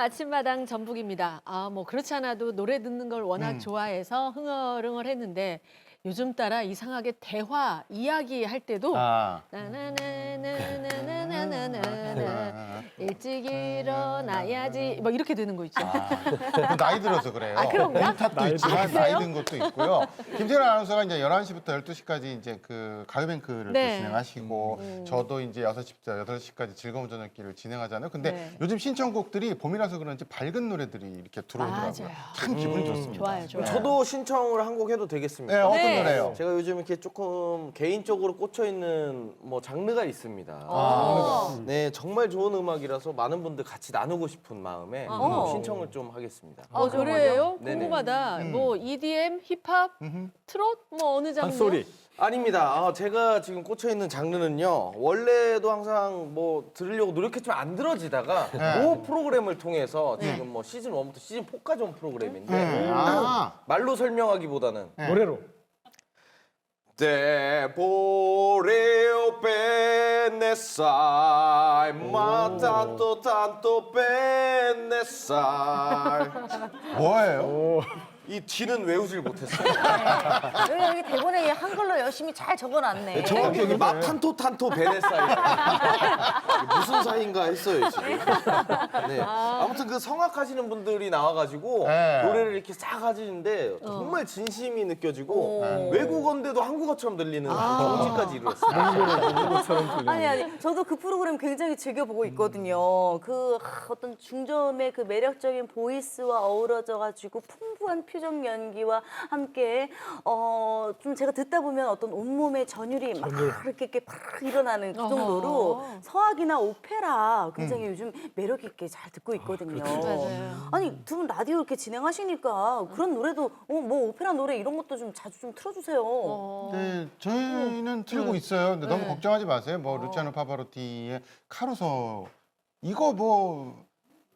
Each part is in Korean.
아침마당 전북입니다. 뭐 그렇지 않아도 노래 듣는 걸 워낙 좋아해서 흥얼흥얼했는데 요즘 따라 이상하게 대화, 이야기 할 때도 나나나나나나나나나 일찍 일어나야지 뭐 이렇게 되는 거 있죠. 나이 들어서 그래요. 그런가? 탓도 있지만 나이 든 것도 있고요. 김세란 아나운서가 이제 11시부터 12시까지 이제 그 가요뱅크를 또 네. 진행하시고 저도 이제 6시부터 8시까지 즐거운 저녁길을 진행하잖아요. 근데 네. 요즘 신청곡들이 봄이라서 그런지 밝은 노래들이 이렇게 들어오더라고요. 맞아요. 참 기분이 좋습니다. 좋아요, 좋아요. 저도 신청을 한 곡 해도 되겠습니까? 네, 어떤 네. 노래요? 제가 요즘 이렇게 조금 개인적으로 꽂혀 있는 뭐 장르가 있습니다. 네, 정말 좋은 음악이라서 많은 분들 같이 나누고 싶은 마음에 신청을 좀 하겠습니다. 그래요? 네네. 궁금하다. 뭐 EDM, 힙합, 트롯, 뭐 어느 장르? 한소리. 아닙니다. 제가 지금 꽂혀 있는 장르는요. 원래도 항상 뭐 들으려고 노력했지만 안 들어지다가 이 프로그램을 통해서 지금 뭐 시즌 1부터 시즌 4까지 온 프로그램인데 말로 설명하기보다는 노래로. Te vorrei pensare, ma tanto tanto pensare. 뭐예요? 이 뒤는 외우질 못했어요. 여기 대본에 한글로 열심히 잘 적어놨네. 정확히 여기 마탄토 탄토 베네사이 무슨 사이인가 했어요 지금. 네. 아무튼 그 성악하시는 분들이 나와가지고 네. 노래를 이렇게 싹 하시는데 정말 진심이 느껴지고 외국어인데도 한국어처럼 들리는 경지까지 이루었어요. 아니 저도 그 프로그램 굉장히 즐겨보고 있거든요. 그 어떤 중저음의 그 매력적인 보이스와 어우러져가지고 풍부한 표정 연기와 함께 좀 제가 듣다 보면 어떤 온몸에 전율이 막 이렇게 팍 일어나는 그 정도로 서학이나 오페라 굉장히 요즘 매력 있게 잘 듣고 있거든요. 맞아요. 아니 두 분 라디오 이렇게 진행하시니까 그런 노래도 뭐 오페라 노래 이런 것도 좀 자주 좀 틀어주세요. 네, 저희는 틀고 있어요. 근데 너무 걱정하지 마세요. 뭐 루치아노 파바로티의 카루소 이거 뭐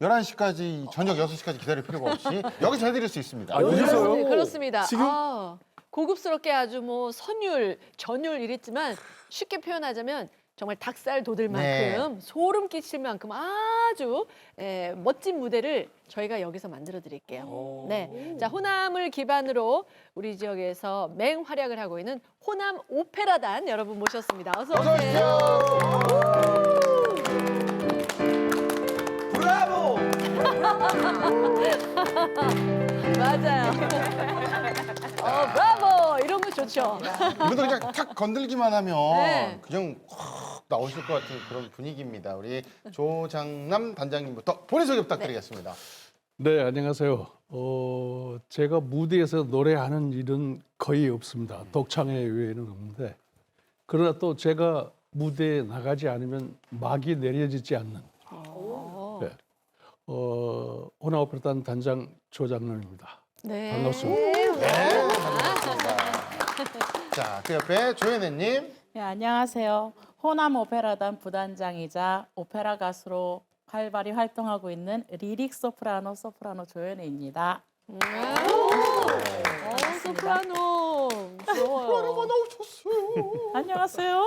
11시까지 저녁 6시까지 기다릴 필요가 없이 여기서 해드릴 수 있습니다. 그렇습니다. 지금? 고급스럽게 아주 뭐 선율, 전율 이랬지만 쉽게 표현하자면 정말 닭살 돋을 만큼 소름 끼칠 만큼 아주 멋진 무대를 저희가 여기서 만들어 드릴게요. 네, 자 호남을 기반으로 우리 지역에서 맹활약을 하고 있는 호남 오페라단 여러분 모셨습니다. 어서 오세요. 브라보! 맞아요. 브라보 이런 거 좋죠. 이분들 그냥 탁 건들기만 하면 네. 그냥 확 나오실 것 같은 그런 분위기입니다. 우리 조장남 단장님부터 본인 소개 부탁드리겠습니다. 네, 안녕하세요. 제가 무대에서 노래하는 일은 거의 없습니다. 독창회 외에는 없는데 그러나 또 제가 무대에 나가지 않으면 막이 내려지지 않는 네. 호남 오페라단 단장 조장남입니다. 네. 반갑습니다. 네, 반갑습니다. 자, 그 옆에 조현애님. 네, 안녕하세요. 호남 오페라단 부단장이자 오페라 가수로 활발히 활동하고 있는 리릭 소프라노 조연혜입니다. 소프라노. 프로가 나오셨어요. 안녕하세요.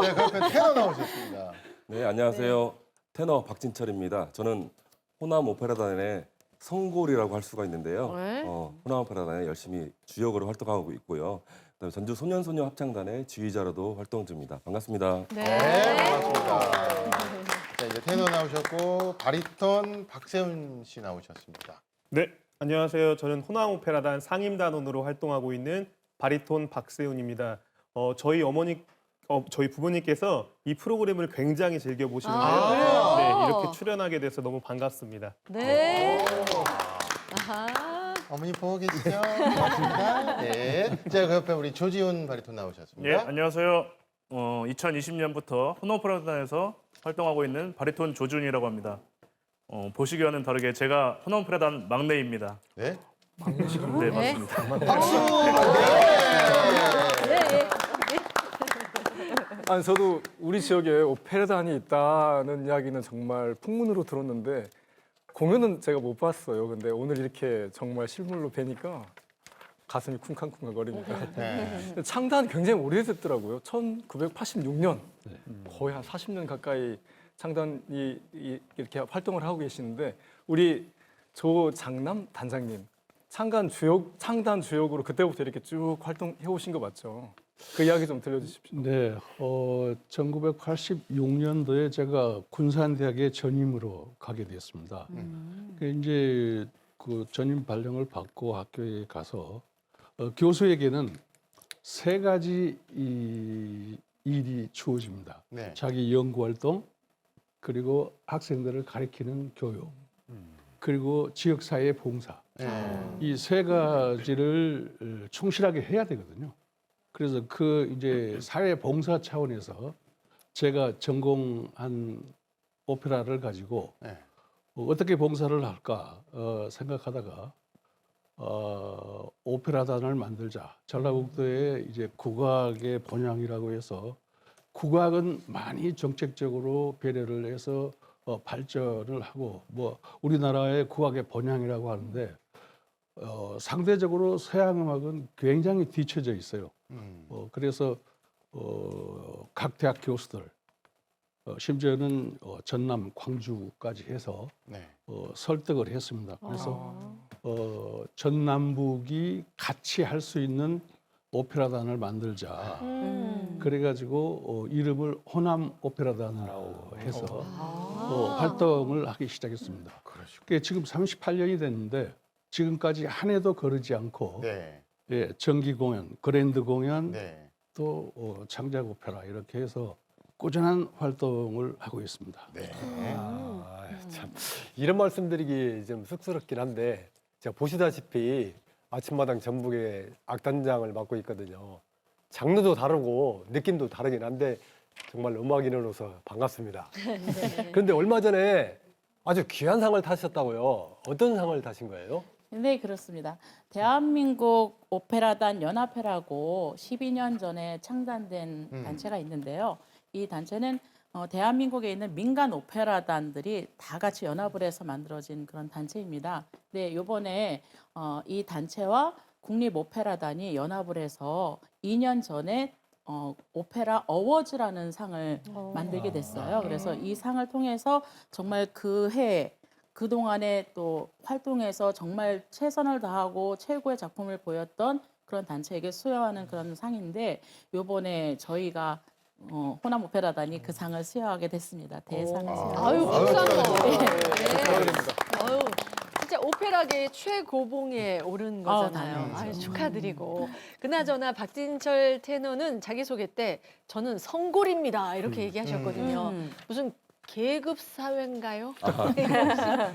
네, 그 옆에 테너 나오셨습니다. 네, 안녕하세요. 테너 박진철입니다. 저는 호남 오페라단의 성골이라고 할 수가 있는데요. 네. 호남 오페라단에 열심히 주역으로 활동하고 있고요. 그다음에 전주 소년소녀 합창단의 지휘자로도 활동 중입니다. 반갑습니다. 네, 반갑습니다. 자, 이제 테너 나오셨고 바리톤 박세훈 씨 나오셨습니다. 네, 안녕하세요. 저는 호남 오페라단 상임단원으로 활동하고 있는 바리톤 박세훈입니다. 저희 부모님께서 이 프로그램을 굉장히 즐겨 보시는데요. 네, 이렇게 출연하게 돼서 너무 반갑습니다. 네. 아하. 어머니 보고 계시죠? 반갑습니다. 네. 자, 그 옆에 우리 조지훈 바리톤 예, 나오셨습니다. 안녕하세요. 2020년부터 호남 오페라단에서 활동하고 있는 바리톤 조준이라고 합니다. 보시기와는 다르게 제가 호남 오페라단 막내입니다. 네. 네, 맞습니다. 박수! 네. 아니 저도 우리 지역에 오페라단이 있다는 이야기는 정말 풍문으로 들었는데 공연은 제가 못 봤어요. 근데 오늘 이렇게 정말 실물로 뵈니까 가슴이 쿵쾅쿵쾅 거립니다. 네. 창단 굉장히 오래됐더라고요. 1986년 거의 한 40년 가까이 창단이 이렇게 활동을 하고 계시는데 우리 조장남 단장님 창단 주역으로 그때부터 이렇게 쭉 활동해 오신 거 맞죠? 그 이야기 좀 들려주십시오. 네, 1986년도에 제가 군산대학에 전임으로 가게 됐습니다. 그 이제 그 전임 발령을 받고 학교에 가서 교수에게는 세 가지 일이 주어집니다. 네. 자기 연구 활동, 그리고 학생들을 가르치는 교육, 그리고 지역사회 봉사. 이 세 가지를 충실하게 해야 되거든요. 그래서 그 이제 사회 봉사 차원에서 제가 전공한 오페라를 가지고 네. 어떻게 봉사를 할까 생각하다가 오페라단을 만들자. 전라북도에 이제 국악의 본향이라고 해서 국악은 많이 정책적으로 배려를 해서 발전을 하고 뭐 우리나라의 국악의 본향이라고 하는데 상대적으로 서양 음악은 굉장히 뒤처져 있어요. 그래서 각 대학 교수들 심지어는 전남, 광주까지 해서 네. 설득을 했습니다. 그래서 전남북이 같이 할 수 있는 오페라단을 만들자. 그래가지고 이름을 호남 오페라단이라고 해서 활동을 하기 시작했습니다. 그게 지금 38년이 됐는데 지금까지 한 해도 거르지 않고 네. 예, 정기 공연, 그랜드 공연, 네. 또 창작 오페라 이렇게 해서 꾸준한 활동을 하고 있습니다. 네. 참 이런 말씀드리기 좀 쑥스럽긴 한데 제가 보시다시피 아침마당 전북의 악단장을 맡고 있거든요. 장르도 다르고 느낌도 다르긴 한데 정말 음악인으로서 반갑습니다. 그런데 얼마 전에 아주 귀한 상을 타셨다고요. 어떤 상을 타신 거예요? 네, 그렇습니다. 대한민국 오페라단 연합회라고 12년 전에 창단된 단체가 있는데요. 이 단체는 대한민국에 있는 민간 오페라단들이 다 같이 연합을 해서 만들어진 그런 단체입니다. 네, 이번에 이 단체와 국립오페라단이 연합을 해서 2년 전에 오페라 어워즈라는 상을 만들게 됐어요. 그래서 이 상을 통해서 정말 그 해 그동안에 또 활동해서 정말 최선을 다하고 최고의 작품을 보였던 그런 단체에게 수여하는 그런 상인데 요번에 저희가 호남 오페라단이 그 상을 수여하게 됐습니다. 대상을 수여하게 아유, 박수 한 번. 축하드립니다. 네. 아유, 진짜 오페라계의 최고봉에 오른 거잖아요. 당연하죠. 아유, 축하드리고. 그나저나 박진철 테너는 자기소개 때 저는 성골입니다. 이렇게 얘기하셨거든요. 무슨 계급 사회인가요?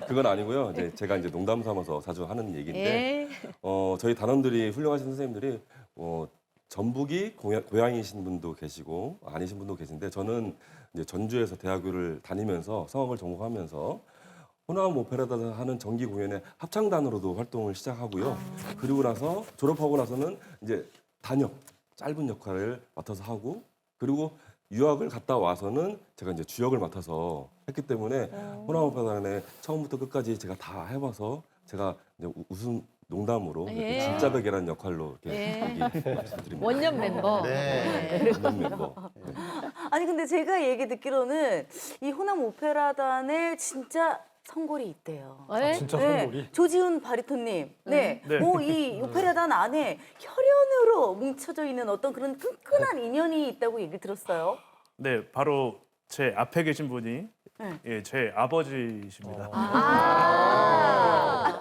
그건 아니고요. 이제 제가 이제 농담 삼아서 자주 하는 얘기인데 예. 저희 단원들이 훌륭하신 선생님들이 전북이 고향이신 분도 계시고 아니신 분도 계신데 저는 이제 전주에서 대학교를 다니면서 성악을 전공하면서 호남 오페라단 하는 정기 공연의 합창단으로도 활동을 시작하고요. 그리고 나서 졸업하고 나서는 이제 단역 짧은 역할을 맡아서 하고 그리고 유학을 갔다 와서는 제가 이제 주역을 맡아서 했기 때문에 호남 오페라단에 처음부터 끝까지 제가 다 해봐서 제가 이제 웃음 농담으로 이렇게 예. 진짜 베개라는 역할로 이렇게 예. 여기 말씀드립니다. 원년 멤버. 네. 원년 멤버. 네. 아니 근데 제가 얘기 듣기로는 이 호남 오페라단에 진짜 성골이 있대요. 예? 진짜 네, 성골이. 조지훈 바리톤님, 네, 네. 뭐 이 오페라단 안에 혈연으로 뭉쳐져 있는 어떤 그런 끈끈한 인연이 있다고 얘기 들었어요. 네, 바로 제 앞에 계신 분이 네. 예, 제 아버지십니다. 아,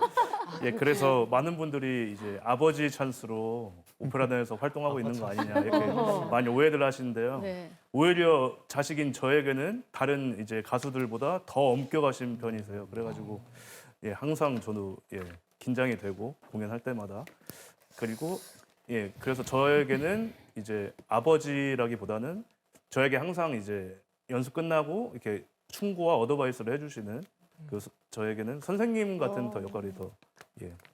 예, 그래서 많은 분들이 이제 아버지 찬스로 오페라단에서 활동하고 있는 거 아니냐 이렇게 많이 오해들 하시는데요. 네. 오히려 자식인 저에게는 다른 이제 가수들보다 더 엄격하신 편이세요. 그래가지고 예, 항상 저도 예, 긴장이 되고 공연할 때마다 그리고 예, 그래서 저에게는 이제 아버지라기보다는 저에게 항상 이제 연습 끝나고 이렇게 충고와 어드바이스를 해주시는 그 저에게는 선생님 같은 더 역할이 더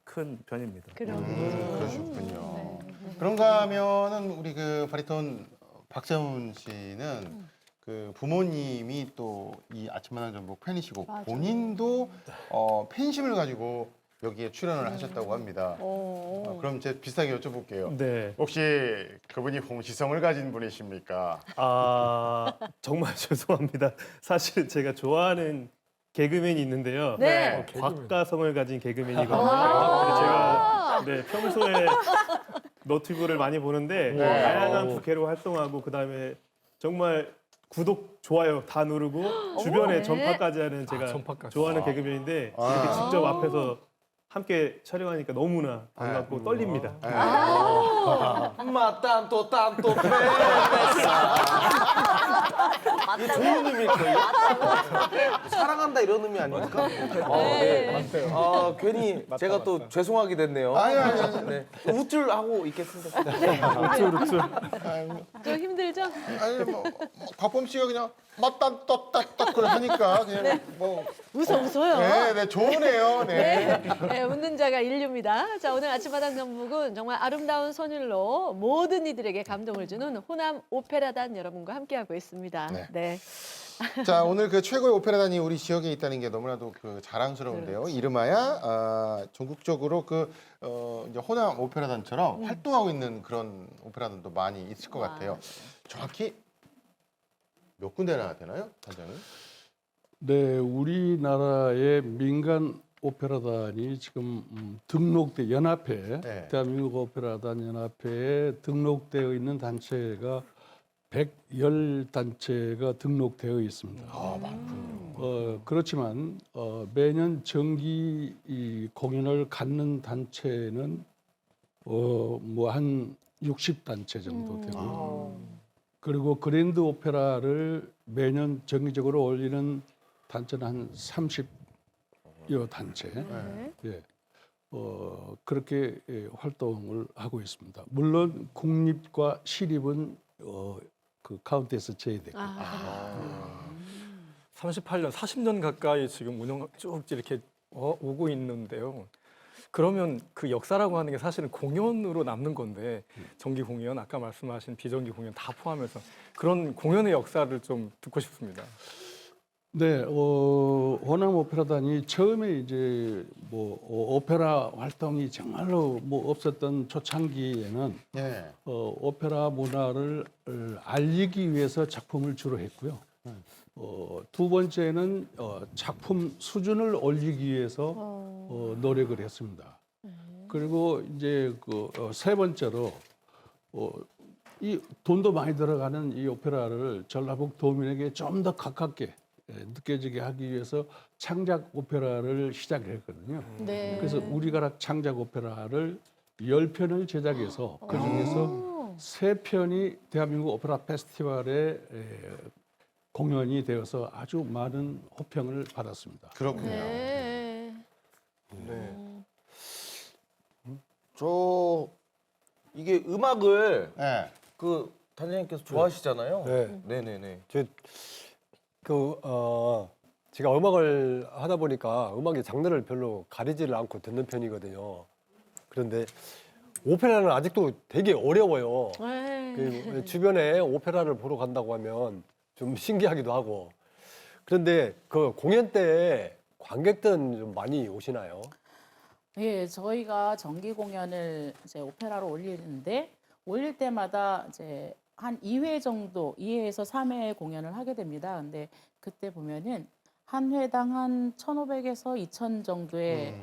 큰 편입니다. 그러셨군요. 그런가 하면은 우리 그 바리톤 박세훈 씨는 그 부모님이 또 이 아침마당 전북 팬이시고 본인도 팬심을 가지고 여기에 출연을 하셨다고 합니다. 그럼 제가 비슷하게 여쭤볼게요. 네. 혹시 그분이 홍시성을 가진 분이십니까? 아 정말 죄송합니다. 사실 제가 좋아하는 개그맨이 있는데요. 네. 곽가성을 가진 개그맨이거든요. 근데 제가 평소에 너튜브를 많이 보는데 다양한 부캐로 활동하고 그다음에 정말 구독, 좋아요 다 누르고 주변에 네. 전파까지 하는 제가 전파까지. 좋아하는 개그맨인데 이렇게 직접 앞에서 함께 촬영하니까 너무나 반갑고 떨립니다. 땀또 이게 좋은 의미일까요? 사랑한다 이런 의미 아닙니까? 네. 아 괜히 제가 또 죄송하게 됐네요. 아니. 네. 웃줄 하고 있겠습니다. 좀 힘들죠? 아니 곽범 씨가 그냥 맞다 떴다 그걸 하니까 그냥 뭐 웃어요. 네, 좋으네요. 네. 네, 웃는 자가 인류입니다. 자, 오늘 아침마당 전북은 정말 아름다운 선율로 모든 이들에게 감동을 주는 호남 오페라단 여러분과 함께하고 있습니다. 네. 자, 오늘 그 최고의 오페라단이 우리 지역에 있다는 게 너무나도 그 자랑스러운데요. 이름하여 전국적으로 이제 호남 오페라단처럼 활동하고 있는 그런 오페라단도 많이 있을 것 같아요. 정확히 몇 군데나 되나요, 단장님? 네, 우리나라의 민간 오페라단이 지금 등록돼 연합회 네. 대한민국 오페라단 연합회에 등록되어 있는 단체가 110단체가 등록되어 있습니다. 많군요. 그렇지만 매년 정기 이 공연을 갖는 단체는 뭐 한 60단체 정도 되고요. 그리고 그랜드 오페라를 매년 정기적으로 올리는 단체는 한 30여 단체. 예. 그렇게 활동을 하고 있습니다. 물론 국립과 시립은 그 카운트에서 제외됐고. 38년, 40년 가까이 지금 운영 쭉 이렇게 오고 있는데요. 그러면 그 역사라고 하는 게 사실은 공연으로 남는 건데 정기 공연, 아까 말씀하신 비정기 공연 다 포함해서 그런 공연의 역사를 좀 듣고 싶습니다. 네, 호남 오페라단이 처음에 이제 뭐 오페라 활동이 정말로 뭐 없었던 초창기에는 네. 오페라 문화를 알리기 위해서 작품을 주로 했고요. 두 번째는 작품 수준을 올리기 위해서 노력을 했습니다. 그리고 이제 세 번째로 이 돈도 많이 들어가는 이 오페라를 전라북 도민에게 좀 더 가깝게 느껴지게 하기 위해서 창작 오페라를 시작했거든요. 네. 그래서 우리가락 창작 오페라를 10편을 제작해서 그중에서 3편이 대한민국 오페라 페스티벌에 공연이 되어서 아주 많은 호평을 받았습니다. 그렇군요. 네. 저 이게 음악을 네. 그 단장님께서 좋아하시잖아요. 네. 네네네. 제가 음악을 하다 보니까 음악의 장르를 별로 가리지를 않고 듣는 편이거든요. 그런데 오페라는 아직도 되게 어려워요. 그 주변에 오페라를 보러 간다고 하면 좀 신기하기도 하고. 그런데 그 공연 때 관객들은 좀 많이 오시나요? 예, 저희가 정기 공연을 이제 오페라로 올리는데 올릴 때마다 이제 한 2회 정도, 2회에서 3회 공연을 하게 됩니다. 근데 그때 보면은 한 회당 한 1,500에서 2,000 정도의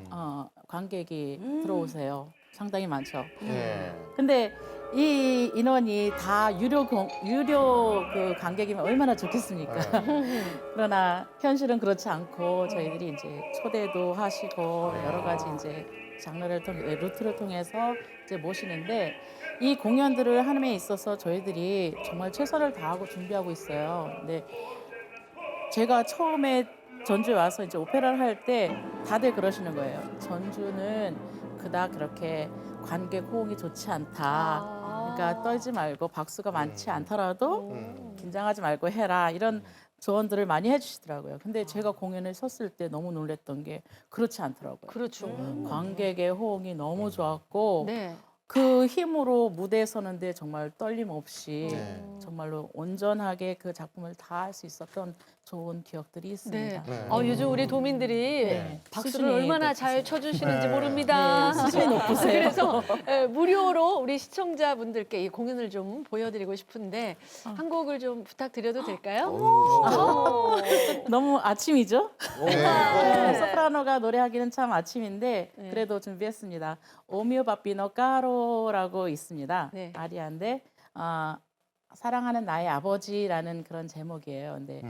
관객이 들어오세요. 상당히 많죠. 네. 근데 이 인원이 다 유료 그 관객이면 얼마나 좋겠습니까? 그러나 현실은 그렇지 않고 저희들이 이제 초대도 하시고 여러 가지 이제 장르를 루트를 통해서 이제 모시는데 이 공연들을 하는 데 있어서 저희들이 정말 최선을 다하고 준비하고 있어요. 근데 제가 처음에 전주에 와서 이제 오페라를 할 때 다들 그러시는 거예요. 전주는 그닥 그렇게 관객 호응이 좋지 않다. 그러니까 떨지 말고 박수가 많지 않더라도 긴장하지 말고 해라. 이런 조언들을 많이 해주시더라고요. 근데 제가 공연을 섰을 때 너무 놀랐던 게 그렇지 않더라고요. 그렇죠. 관객의 호응이 너무 좋았고 네. 그 힘으로 무대에 서는데 정말 떨림 없이 네. 정말로 온전하게 그 작품을 다 할 수 있었던 좋은 기억들이 있습니다. 네. 요즘 우리 도민들이 네. 박수를 수준이 얼마나 높으세요. 잘 쳐주시는지 네. 모릅니다. 네, 수준이 높으세요. 그래서 무료로 우리 시청자분들께 이 공연을 좀 보여드리고 싶은데 한 곡을 좀 부탁드려도 될까요? 너무 아침이죠? 네. 소프라노가 노래하기는 참 아침인데 네. 그래도 준비했습니다. 오미오 바피노 까로라고 있습니다. 네. 아리아인데 사랑하는 나의 아버지라는 그런 제목이에요. 근데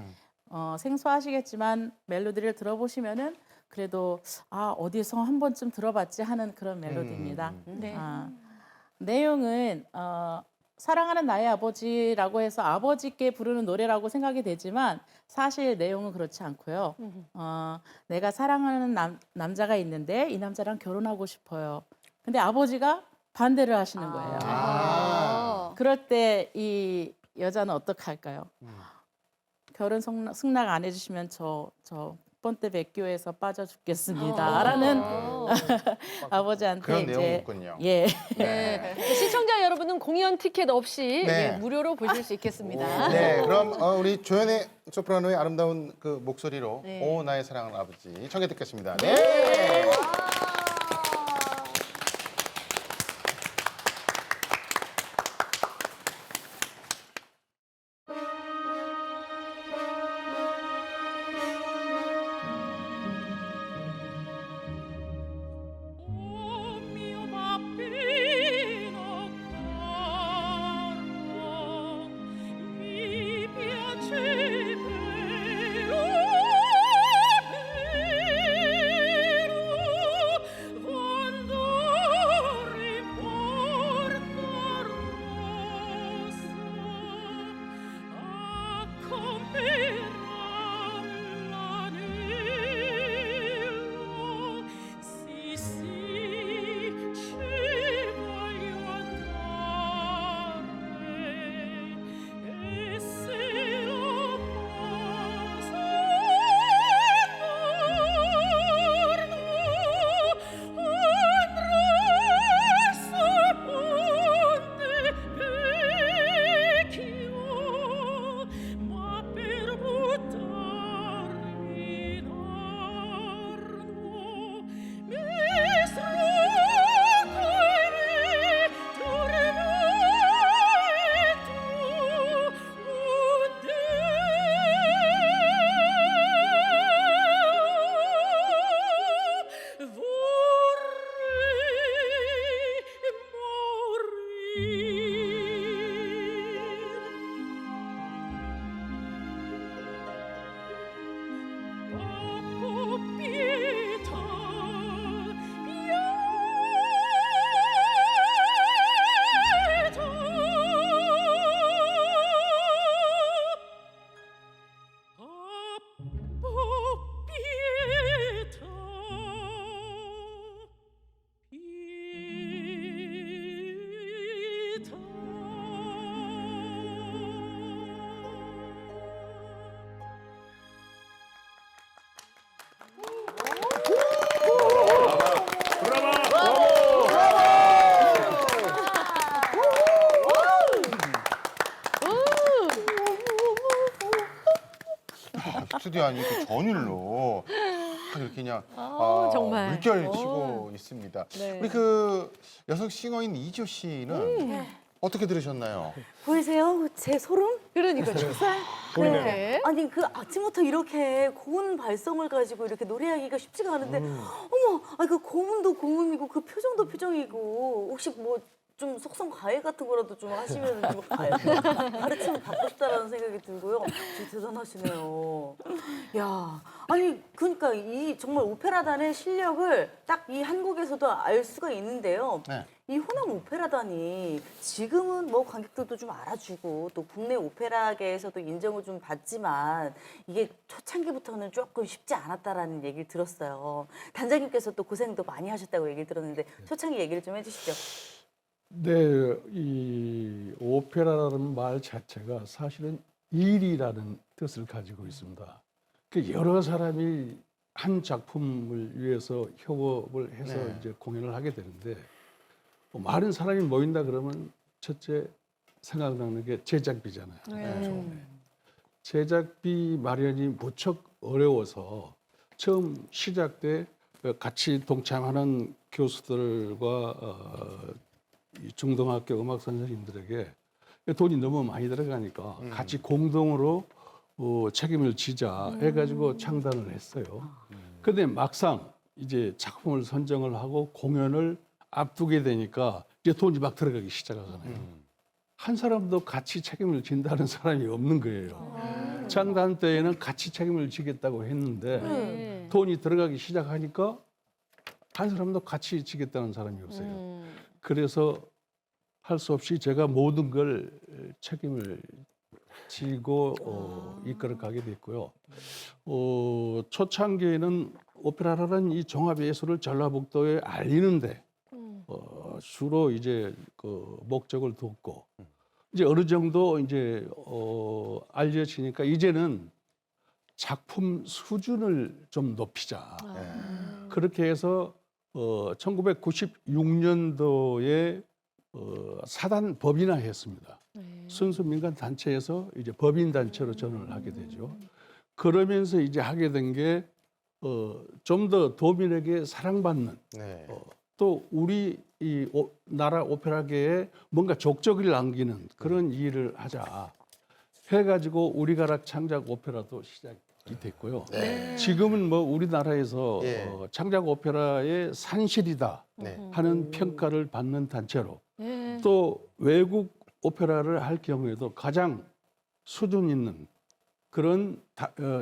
생소하시겠지만 멜로디를 들어보시면은 그래도 어디서 한 번쯤 들어봤지 하는 그런 멜로디입니다. 네. 내용은 사랑하는 나의 아버지라고 해서 아버지께 부르는 노래라고 생각이 되지만 사실 내용은 그렇지 않고요. 내가 사랑하는 남자가 있는데 이 남자랑 결혼하고 싶어요. 근데 아버지가 반대를 하시는 거예요. 그럴 때 이 여자는 어떻게 할까요? 결혼 승낙 안 해주시면 저 번때 백교에서 빠져 죽겠습니다. 라는 아버지한테 그런 이제 내용이었군요. 예. 네. 시청자 여러분은 공연 티켓 없이 네. 무료로 보실 수 있겠습니다. 네, 그럼 우리 조연의 소프라노의 아름다운 그 목소리로 네. 오 나의 사랑하는 아버지 청해 듣겠습니다. 네. mio bambino caro, mi piace vero, quando riporta rosa a comperare l'anello. Sì, sì, ci voglio andare, e se lo posso andrò sul ponte vecchio, ma per buttarmi in arno mi strucco e 스튜디오 안이 이렇게 전율로 이렇게 그냥 정말. 물결 치고 있습니다. 네. 우리 그 여성 싱어인 이지호 씨는 어떻게 들으셨나요? 보이세요? 제 소름? 그러니까 보이네요. 네. 아니 그 아침부터 이렇게 고운 발성을 가지고 이렇게 노래하기가 쉽지가 않은데 어머, 그 고음도 고음이고 그 표정도 표정이고 혹시 뭐 좀 속성 과외 같은 거라도 좀 하시면 좀 가르침을 받고 싶다라는 생각이 들고요. 진짜 대단하시네요. 야, 아니 그러니까 이 정말 오페라단의 실력을 딱 이 한 곡에서도 알 수가 있는데요. 네. 이 호남 오페라단이 지금은 뭐 관객들도 좀 알아주고 또 국내 오페라계에서도 인정을 좀 받지만 이게 초창기부터는 조금 쉽지 않았다라는 얘기를 들었어요. 단장님께서 또 고생도 많이 하셨다고 얘기를 들었는데 초창기 얘기를 좀 해주시죠. 네, 이 오페라라는 말 자체가 사실은 일이라는 뜻을 가지고 있습니다. 그 여러 사람이 한 작품을 위해서 협업을 해서 네. 이제 공연을 하게 되는데 많은 사람이 모인다 그러면 첫째 생각나는 게 제작비잖아요. 네. 제작비 마련이 무척 어려워서 처음 시작 때 같이 동참하는 교수들과 이 중등학교 음악 선생님들에게 돈이 너무 많이 들어가니까 같이 공동으로 책임을 지자 해가지고 창단을 했어요. 근데 막상 이제 작품을 선정을 하고 공연을 앞두게 되니까 이제 돈이 막 들어가기 시작하잖아요. 한 사람도 같이 책임을 진다는 사람이 없는 거예요. 창단 때에는 같이 책임을 지겠다고 했는데 네. 돈이 들어가기 시작하니까 한 사람도 같이 지겠다는 사람이 없어요. 그래서 할 수 없이 제가 모든 걸 책임을 지고 이끌어가게 됐고요. 초창기에는 오페라라는 이 종합예술을 전라북도에 알리는데 주로 이제 그 목적을 뒀고 이제 어느 정도 이제 알려지니까 이제는 작품 수준을 좀 높이자. 그렇게 해서 1996년도에 사단 법인화했습니다. 순수 민간 단체에서 이제 법인 단체로 전환을 하게 되죠. 그러면서 이제 하게 된 게 좀 더 도민에게 사랑받는 네. 또 우리 이 나라 오페라계에 뭔가 족적을 남기는 그런 일을 하자 해가지고 우리가락 창작 오페라도 시작이 됐고요. 지금은 뭐 우리나라에서 예. 창작 오페라의 산실이다 네. 하는 평가를 받는 단체로 네. 또 외국 오페라를 할 경우에도 가장 수준 있는 그런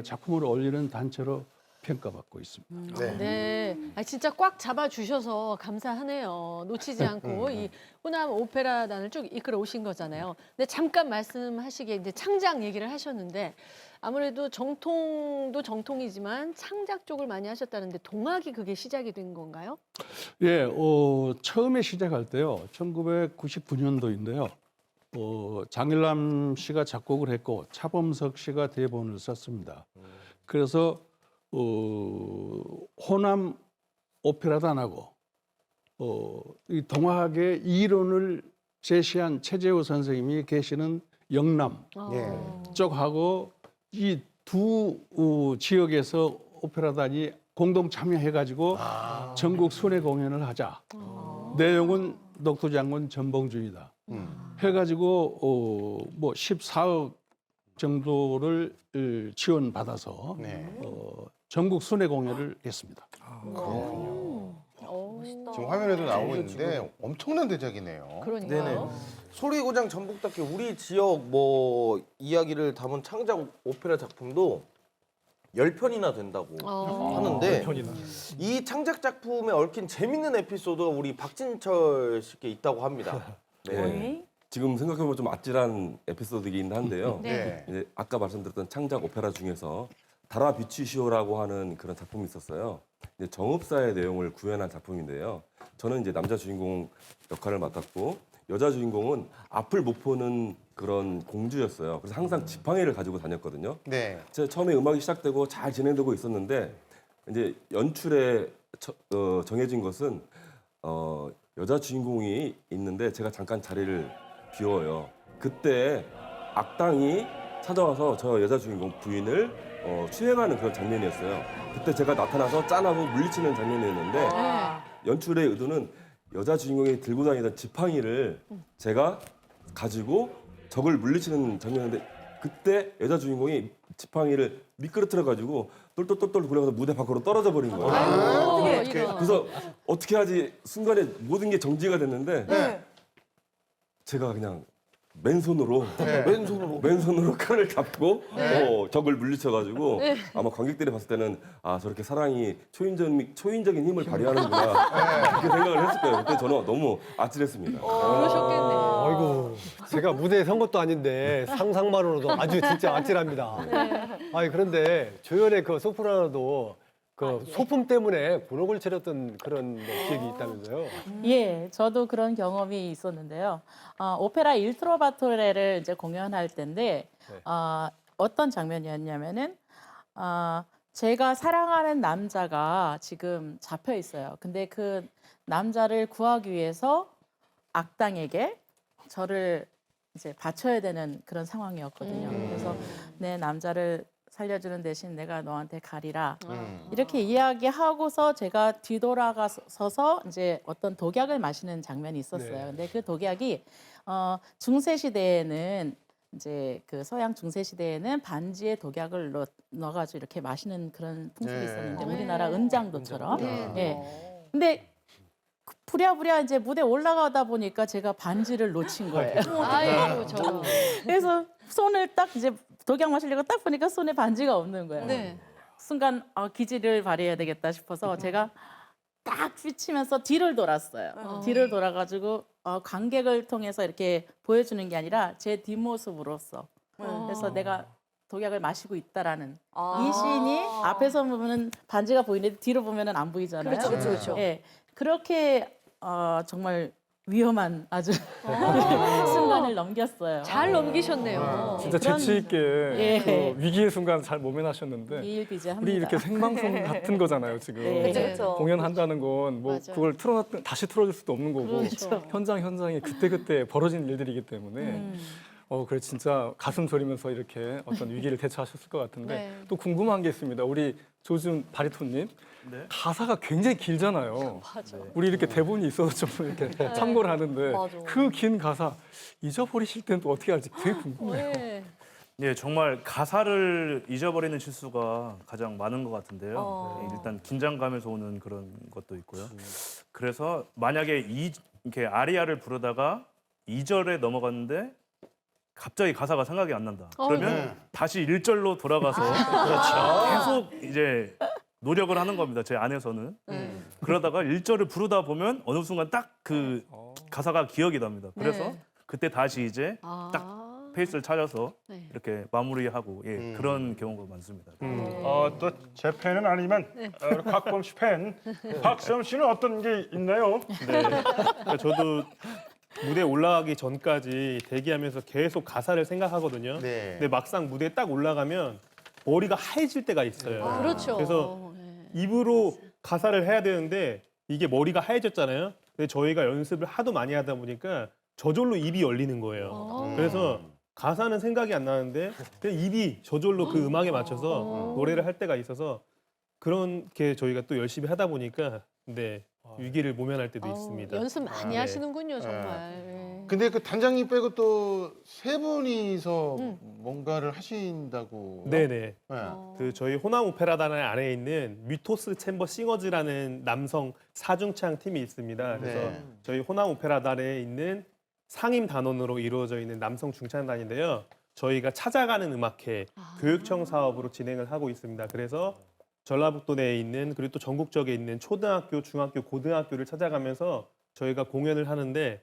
작품을 올리는 단체로 평가받고 있습니다. 네. 네. 아, 진짜 꽉 잡아주셔서 감사하네요. 놓치지 않고 이 호남 오페라단을 쭉 이끌어 오신 거잖아요. 근데 잠깐 말씀하시기에 이제 창작 얘기를 하셨는데 아무래도 정통도 정통이지만 창작 쪽을 많이 하셨다는데 동학이 그게 시작이 된 건가요? 예, 처음에 시작할 때요, 1999년도인데요. 장일남 씨가 작곡을 했고 차범석 씨가 대본을 썼습니다. 그래서 호남 오페라단하고 이 동학의 이론을 제시한 최재호 선생님이 계시는 영남 예. 쪽하고 이 두 지역에서 오페라단이 공동 참여해가지고 전국 순회 공연을 하자. 내용은 녹두장군 전봉준이다. 해가지고 뭐 14억 정도를 지원받아서 네. 전국 순회 공연을 했습니다. 지금 화면에도 나오고 있는데 엄청난 대작이네요. 그러니까요. 네네. 소리고장 전북답게 우리 지역 뭐 이야기를 담은 창작 오페라 작품도 10편이나 된다고 하는데 이 창작 작품에 얽힌 재밌는 에피소드가 우리 박진철 씨께 있다고 합니다. 네. 지금 생각해보면 좀 아찔한 에피소드이긴 한데요. 네. 이제 아까 말씀드렸던 창작 오페라 중에서 달아 비추시오라고 하는 그런 작품이 있었어요. 이제 정읍사의 내용을 구현한 작품인데요. 저는 이제 남자 주인공 역할을 맡았고 여자 주인공은 앞을 못 보는 그런 공주였어요. 그래서 항상 지팡이를 가지고 다녔거든요. 네. 제가 처음에 음악이 시작되고 잘 진행되고 있었는데 이제 연출에 정해진 것은 여자 주인공이 있는데 제가 잠깐 자리를 비워요. 그때 악당이 찾아와서 저 여자 주인공 부인을 추행하는 그런 장면이었어요. 그때 제가 나타나서 짠하고 물리치는 장면이었는데 연출의 의도는 여자 주인공이 들고 다니던 지팡이를 제가 가지고 적을 물리치는 장면이었는데 그때 여자 주인공이 지팡이를 미끄러뜨려 가지고 똘똘똘똘 굴러가서 무대 밖으로 떨어져 버린 거예요. 어떻게 이거. 그래서 어떻게 하지 순간에 모든 게 정지가 됐는데 제가 그냥 맨손으로 칼을 잡고 적을 물리쳐가지고 아마 관객들이 봤을 때는 아 저렇게 사랑이 초인적인 힘을 발휘하는구나 그렇게 생각을 했을 거예요. 그때 저는 너무 아찔했습니다. 그러셨겠네요. 아이고, 제가 무대에 선 것도 아닌데 상상만으로도 아주 진짜 아찔합니다. 아니 그런데 조연의 그 소프라노도 그 소품 때문에 곤혹을 치렀던 그런 기억이 있다면서요? 예, 저도 그런 경험이 있었는데요. 오페라 일 트로바토레를 이제 공연할 때인데 어떤 장면이었냐면은 제가 사랑하는 남자가 지금 잡혀 있어요. 근데 그 남자를 구하기 위해서 악당에게 저를 이제 바쳐야 되는 그런 상황이었거든요. 그래서 내 남자를 살려주는 대신 내가 너한테 가리라. 이렇게 이야기하고서 제가 뒤돌아가서서 이제 어떤 독약을 마시는 장면이 있었어요. 근데 그 독약이 중세 시대에는 이제 그 서양 중세 시대에는 반지에 독약을 넣어가지고 이렇게 마시는 그런 풍습이 있었는데 우리나라 은장도처럼. 예. 근데 부랴부랴 이제 무대 올라가다 보니까 제가 반지를 놓친 거예요. 아이고 저. 그래서 손을 딱 이제 독약 마시려고 딱 보니까 손에 반지가 없는 거예요. 네. 순간 기지를 발휘해야 되겠다 싶어서 제가 딱 휘치면서 뒤를 돌았어요. 뒤를 돌아가지고 관객을 통해서 이렇게 보여주는 게 아니라 제 뒷모습으로서 그래서 내가 독약을 마시고 있다라는 이 시인이 앞에서 보면은 반지가 보이는데 뒤로 보면은 안 보이잖아요. 그렇죠, 그렇죠, 그렇죠. 예, 그렇게 정말 위험한 아주 순간을 넘겼어요. 잘 넘기셨네요. 진짜 그런- 재치 있게 예. 그 위기의 순간 잘 모면하셨는데 비일비재합니다. 우리 이렇게 생방송 같은 거잖아요 지금. 네. 그렇죠, 그렇죠. 공연한다는 건 뭐 맞아요. 그걸 다시 틀어줄 수도 없는 거고 그렇죠. 현장에 그때 벌어진 일들이기 때문에 그래 진짜 가슴 졸이면서 이렇게 어떤 위기를 대처하셨을 것 같은데 네. 또 궁금한 게 있습니다. 우리 조준 바리톤님 네. 가사가 굉장히 길잖아요. 맞아. 우리 이렇게 대본이 있어서 좀 이렇게 참고를 하는데 맞아. 그 긴 가사 잊어버리실 때는 또 어떻게 할지 되게 궁금해요. 네. 예, 정말 가사를 잊어버리는 실수가 가장 많은 것 같은데요. 예, 일단 긴장감에서 오는 그런 것도 있고요. 그래서 만약에 이렇게 아리아를 부르다가 2절에 넘어갔는데 갑자기 가사가 생각이 안 난다. 그러면 네. 다시 1절로 돌아가서 계속 이제 노력을 하는 겁니다. 제 안에서는. 그러다가 1절을 부르다 보면 어느 순간 딱 그 가사가 기억이 납니다. 그래서 네. 그때 다시 이제 딱 페이스를 찾아서 네. 이렇게 마무리하고 그런 경우가 많습니다. 또 제 팬은 아니지만 곽범 씨 팬 박수영 씨는 어떤 게 있나요? 네. 그러니까 저도 무대 올라가기 전까지 대기하면서 계속 가사를 생각하거든요. 네. 근데 막상 무대에 딱 올라가면 머리가 하얘질 때가 있어요. 그렇죠. 그래서 네. 입으로 가사를 해야 되는데 이게 머리가 하얘졌잖아요. 근데 저희가 연습을 하도 많이 하다 보니까 저절로 입이 열리는 거예요. 그래서 가사는 생각이 안 나는데 그냥 입이 저절로 그 음악에 맞춰서 노래를 할 때가 있어서 그렇게 저희가 또 열심히 하다 보니까 네, 위기를 모면할 때도 아우, 있습니다. 연습 많이 네. 하시는군요, 정말. 네. 근데 그 단장님 빼고 또 세 분이서 뭔가를 하신다고. 네네. 네. 그 저희 호남 오페라단 안에 있는 뮤토스 챔버 싱어즈라는 남성 사중창 팀이 있습니다. 그래서 네. 저희 호남 오페라단에 있는 상임 단원으로 이루어져 있는 남성 중창단인데요. 저희가 찾아가는 음악회 교육청 사업으로 진행을 하고 있습니다. 그래서 전라북도 내에 있는 그리고 또 전국적에 있는 초등학교, 중학교, 고등학교를 찾아가면서 저희가 공연을 하는데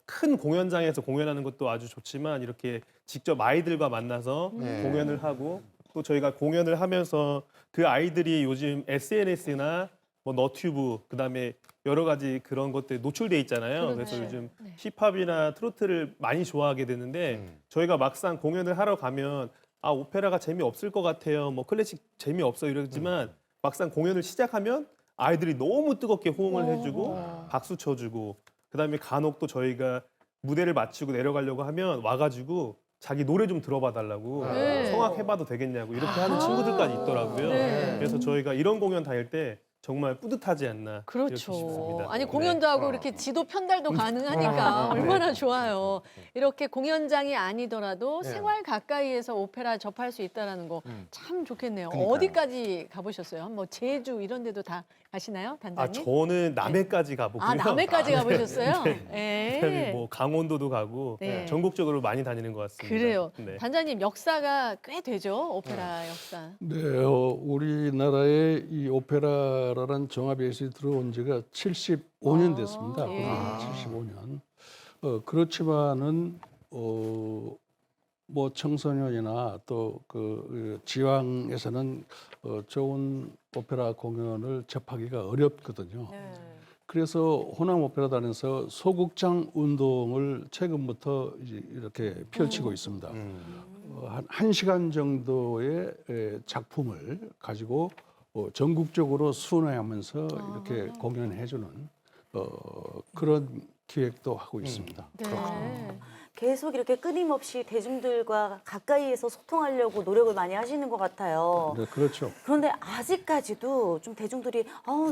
큰 공연장에서 공연하는 것도 아주 좋지만 이렇게 직접 아이들과 만나서 네. 공연을 하고 또 저희가 공연을 하면서 그 아이들이 요즘 SNS나 뭐 너튜브 그다음에 여러 가지 그런 것들 노출돼 있잖아요. 그래서 요즘 힙합이나 트로트를 많이 좋아하게 되는데 저희가 막상 공연을 하러 가면 아 오페라가 재미없을 것 같아요. 뭐 클래식 재미없어 이러지만 막상 공연을 시작하면 아이들이 너무 뜨겁게 호응을 해주고 박수 쳐주고 그다음에 간혹 또 저희가 무대를 마치고 내려가려고 하면 와가지고 자기 노래 좀 들어봐 달라고 네. 성악해봐도 되겠냐고 이렇게 하는 친구들까지 있더라고요. 네. 그래서 저희가 이런 공연 다닐 때 정말 뿌듯하지 않나 이렇게 그렇죠. 싶습니다. 아니 네. 공연도 하고 이렇게 지도 편달도 가능하니까 얼마나 좋아요. 이렇게 공연장이 아니더라도 생활 가까이에서 오페라 접할 수 있다는 거 참 좋겠네요. 그러니까요. 어디까지 가보셨어요? 뭐 제주 이런 데도 다 가시나요, 아 단장님? 저는 남해까지 가보고요. 아, 남해까지 가보셨어요? 네. 그다음에 뭐 강원도도 가고 네. 전국적으로 많이 다니는 것 같습니다. 그래요. 네. 단장님 역사가 꽤 되죠, 오페라 역사. 네, 우리나라에 이 오페라라는 종합예술이 들어온 지가 75년 됐습니다. 예. 75년. 그렇지만은 뭐 청소년이나 또 그 지방에서는 좋은 오페라 공연을 접하기가 어렵거든요. 그래서 호남 오페라단에서 소극장 운동을 최근부터 이제 이렇게 펼치고 있습니다. 한 시간 정도의 작품을 가지고 전국적으로 순회하면서 이렇게 공연해주는 그런 기획도 하고 있습니다. 네. 계속 이렇게 끊임없이 대중들과 가까이에서 소통하려고 노력을 많이 하시는 것 같아요. 네, 그렇죠. 그런데 아직까지도 좀 대중들이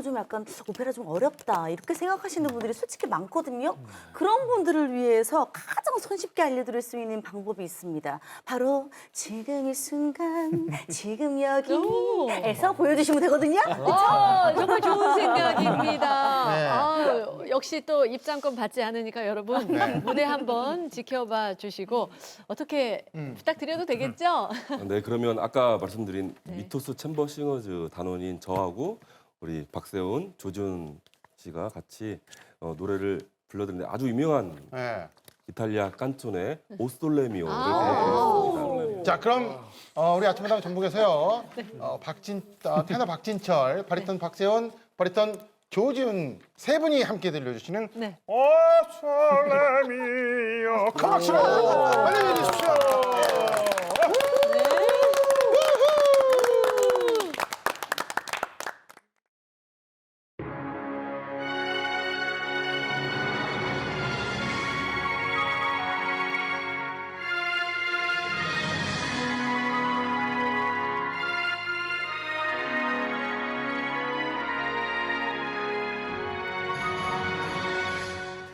좀 약간 오페라 좀 어렵다 이렇게 생각하시는 분들이 솔직히 많거든요. 그런 분들을 위해서 가장 손쉽게 알려드릴 수 있는 방법이 있습니다. 바로 지금 이 순간, 지금 여기에서 보여주시면 되거든요. 정말 좋은 생각입니다. 네. 역시 또 입장권 받지 않으니까 여러분 무대 한번 지켜봐 주시고 어떻게 부탁드려도 되겠죠? 네, 그러면 아까 말씀드린 미토스 챔버 싱어즈 단원인 저하고 우리 박세훈, 조준 씨가 같이 노래를 불러드리는데 아주 유명한 네. 이탈리아 깐촌의 오솔레미오를 아. 불러드리겠습니다. 자, 그럼 우리 아침마당 전북에서요. 테너 박진철, 바리톤 박세훈, 바리톤 조지훈 세 분이 함께 들려주시는 네. 오 솔레미오 큰 박수로 환영해 주십시오.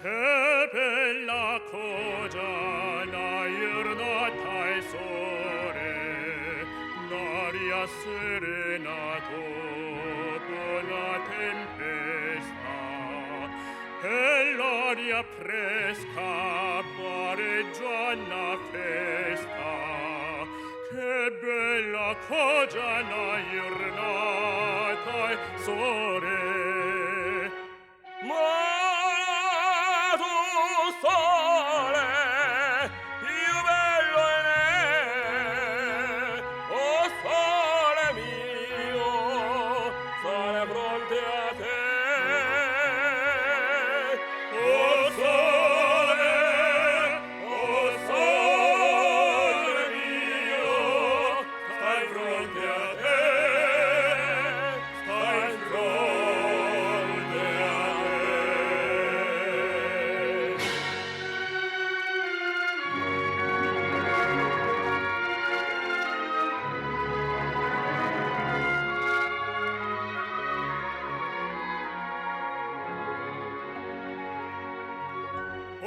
Che bella cosa la giornata è sole, l'aria serena dopo la tempesta, e l'aria fresca pareggia una festa. Che bella cosa la giornata è sole. Ma tu sole, più bello è, oh sole mio, sole fronte a te. Oh sole mio, stai fronte a te, stai fronte a te. 오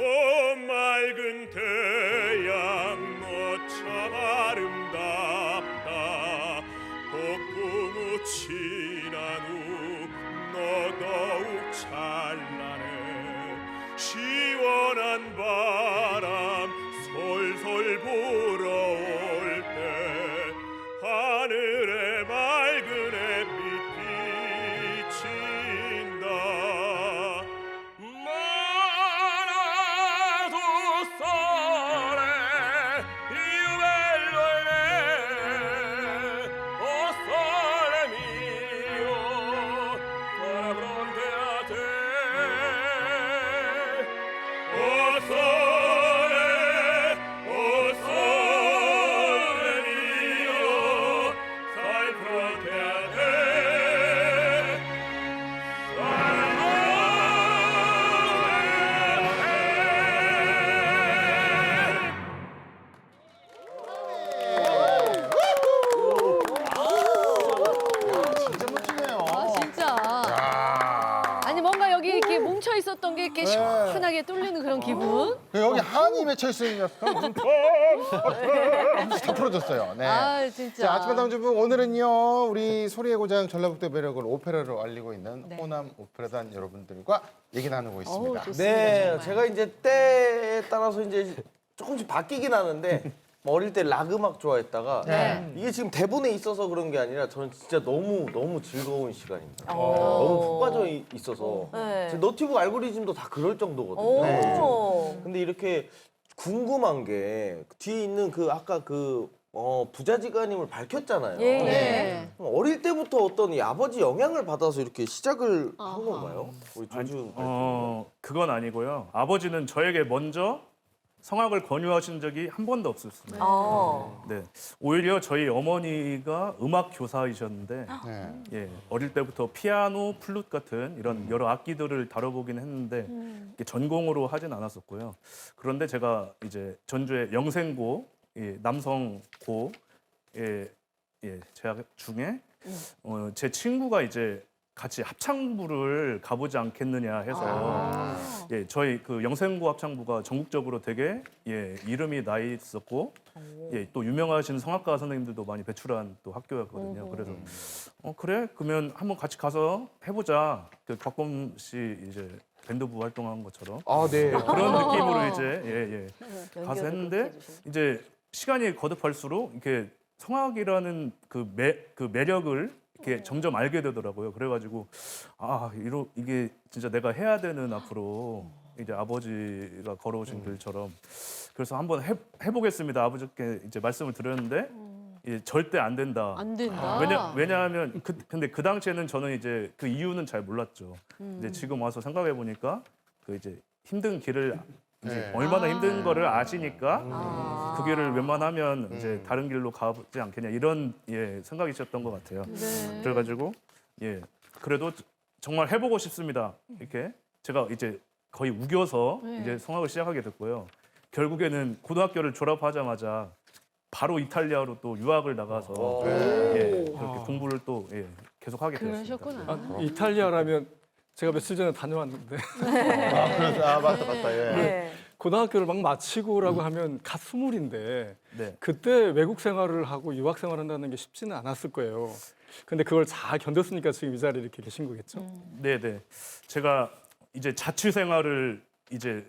맑은 태양 너참 아름답다 폭풍우 지난 후 너 더욱 찬란해 시원한 바람 솔솔 불어올 때 하늘에 맑은 햇빛 비친다 Ma tu sole, più bello è, oh sole mio, sole fronte a te. Oh sole mio, stai fronte a te. 진짜 멋지네요. 진짜. 야. 아니 뭔가 여기 이렇게 뭉쳐 있었던 게 이렇게 시원하게 뚫리는 그런 기분. 여기 한이 맺혀 있으니까 다 풀어졌어요. 네. 아 진짜. 자, 아침마당 전북 오늘은요 우리 소리의 고장 전라북도 매력을 오페라로 알리고 있는 네. 호남 오페라단 여러분들과 얘기 나누고 있습니다. 좋습니다. 네, 정말. 제가 이제 때에 따라서 이제 조금씩 바뀌긴 하는데 뭐 어릴 때 락 음악 좋아했다가 네. 이게 지금 대본에 있어서 그런 게 아니라 저는 진짜 너무 즐거운 시간입니다. 너무 푹 빠져 있어서 네. 제 너튜브 알고리즘도 다 그럴 정도거든요. 오. 근데 이렇게 궁금한 게 뒤에 있는 그 아까 그 부자지간임을 밝혔잖아요. 예. 네. 그럼 어릴 때부터 어떤 이 아버지 영향을 받아서 이렇게 시작을 한 건가요? 우리 조준 그건 아니고요. 아버지는 저에게 먼저 성악을 권유하신 적이 한 번도 없었습니다. 어. 네, 오히려 저희 어머니가 음악 교사이셨는데 네. 예, 어릴 때부터 피아노, 플룻 같은 이런 여러 악기들을 다뤄보긴 했는데 이게 전공으로 하진 않았었고요. 그런데 제가 이제 전주의 영생고, 남성고 재학 중에 제 친구가 이제 같이 합창부를 가보지 않겠느냐 해서 저희 그 영생고 합창부가 전국적으로 되게 이름이 나 있었고 또 유명하신 성악가 선생님들도 많이 배출한 또 학교였거든요. 그래서 그래 그러면 한번 같이 가서 해보자. 그 곽범 씨 이제 밴드부 활동한 것처럼 네. 그런 느낌으로 이제 가서 했는데 이제 시간이 거듭할수록 이렇게 성악이라는 그 매력을 이렇게 점점 알게 되더라고요. 그래가지고 이게 진짜 내가 해야 되는 앞으로 이제 아버지가 걸어오신 길처럼 그래서 한번 해보겠습니다. 아버지께 이제 말씀을 드렸는데 이제 절대 안 된다. 안 된다. 왜냐하면 근데 그 당시에는 저는 이제 그 이유는 잘 몰랐죠. 이제 지금 와서 생각해 보니까 그 이제 힘든 길을 이제 얼마나 힘든 거를 아시니까 그 길을 웬만하면 이제 다른 길로 가지 않겠냐 이런 생각이 있었던 것 같아요. 네. 그래가지고 그래도 정말 해보고 싶습니다. 이렇게 제가 이제 거의 우겨서 이제 성악을 시작하게 됐고요. 결국에는 고등학교를 졸업하자마자 바로 이탈리아로 또 유학을 나가서 그렇게 공부를 또 계속 하게 되었습니다. 그러셨구나. 이탈리아라면 제가 며칠 전에 다녀왔는데 그래서 맞다. 예. 네. 고등학교를 막 마치고라고 하면 갓 스물인데 네. 그때 외국 생활을 하고 유학 생활을 한다는 게 쉽지는 않았을 거예요. 근데 그걸 잘 견뎠으니까 지금 이 자리에 이렇게 계신 거겠죠? 네네. 제가 이제 자취 생활을 이제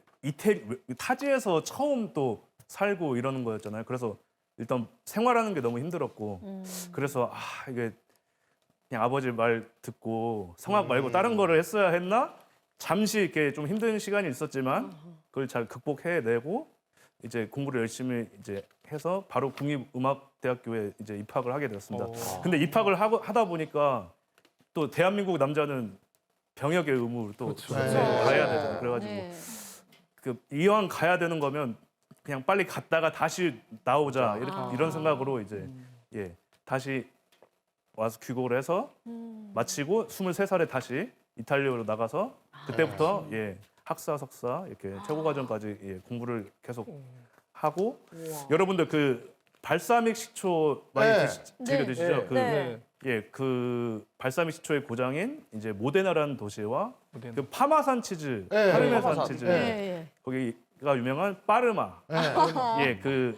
타지에서 처음 또 살고 이러는 거였잖아요. 그래서 일단 생활하는 게 너무 힘들었고 그래서 이게 그냥 아버지 말 듣고 성악 말고 다른 거를 했어야 했나? 잠시 이렇게 좀 힘든 시간이 있었지만 그걸 잘 극복해내고 이제 공부를 열심히 이제 해서 바로 국립음악대학교에 이제 입학을 하게 되었습니다. 근데 입학을 하다 보니까 또 대한민국 남자는 병역의 의무를 또 가야 되잖아요. 그래가지고 그 이왕 가야 되는 거면 그냥 빨리 갔다가 다시 나오자 이런 생각으로 이제 다시 와서 귀국을 해서 마치고 23살에 다시 이탈리아로 나가서 그때부터 학사, 석사 이렇게 최고 과정까지 공부를 계속 하고 여러분들 그 발사믹 식초 많이 즐겨 드시죠? 그 발사믹 식초의 고장인 이제 모데나라는 도시와 그 파마산 치즈, 파르메산 치즈 거기가 유명한 파르마 그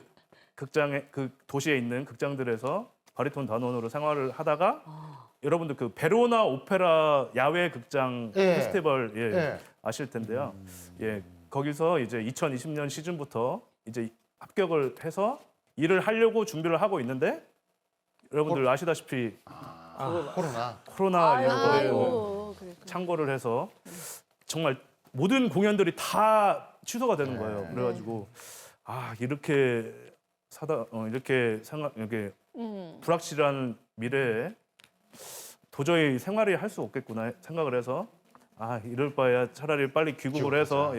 극장에 그 도시에 있는 극장들에서 바리톤 단원으로 생활을 하다가 여러분들 그 베로나 오페라 야외 극장 페스티벌 아실 텐데요. 거기서 이제 2020년 시즌부터 이제 합격을 해서 일을 하려고 준비를 하고 있는데 여러분들 아시다시피 코로나 창궐을 해서 정말 모든 공연들이 다 취소가 되는 거예요. 그래가지고 이렇게 이렇게 불확실한 미래에 도저히 생활이 할 수 없겠구나 생각을 해서 이럴 바에야 차라리 빨리 귀국을 해서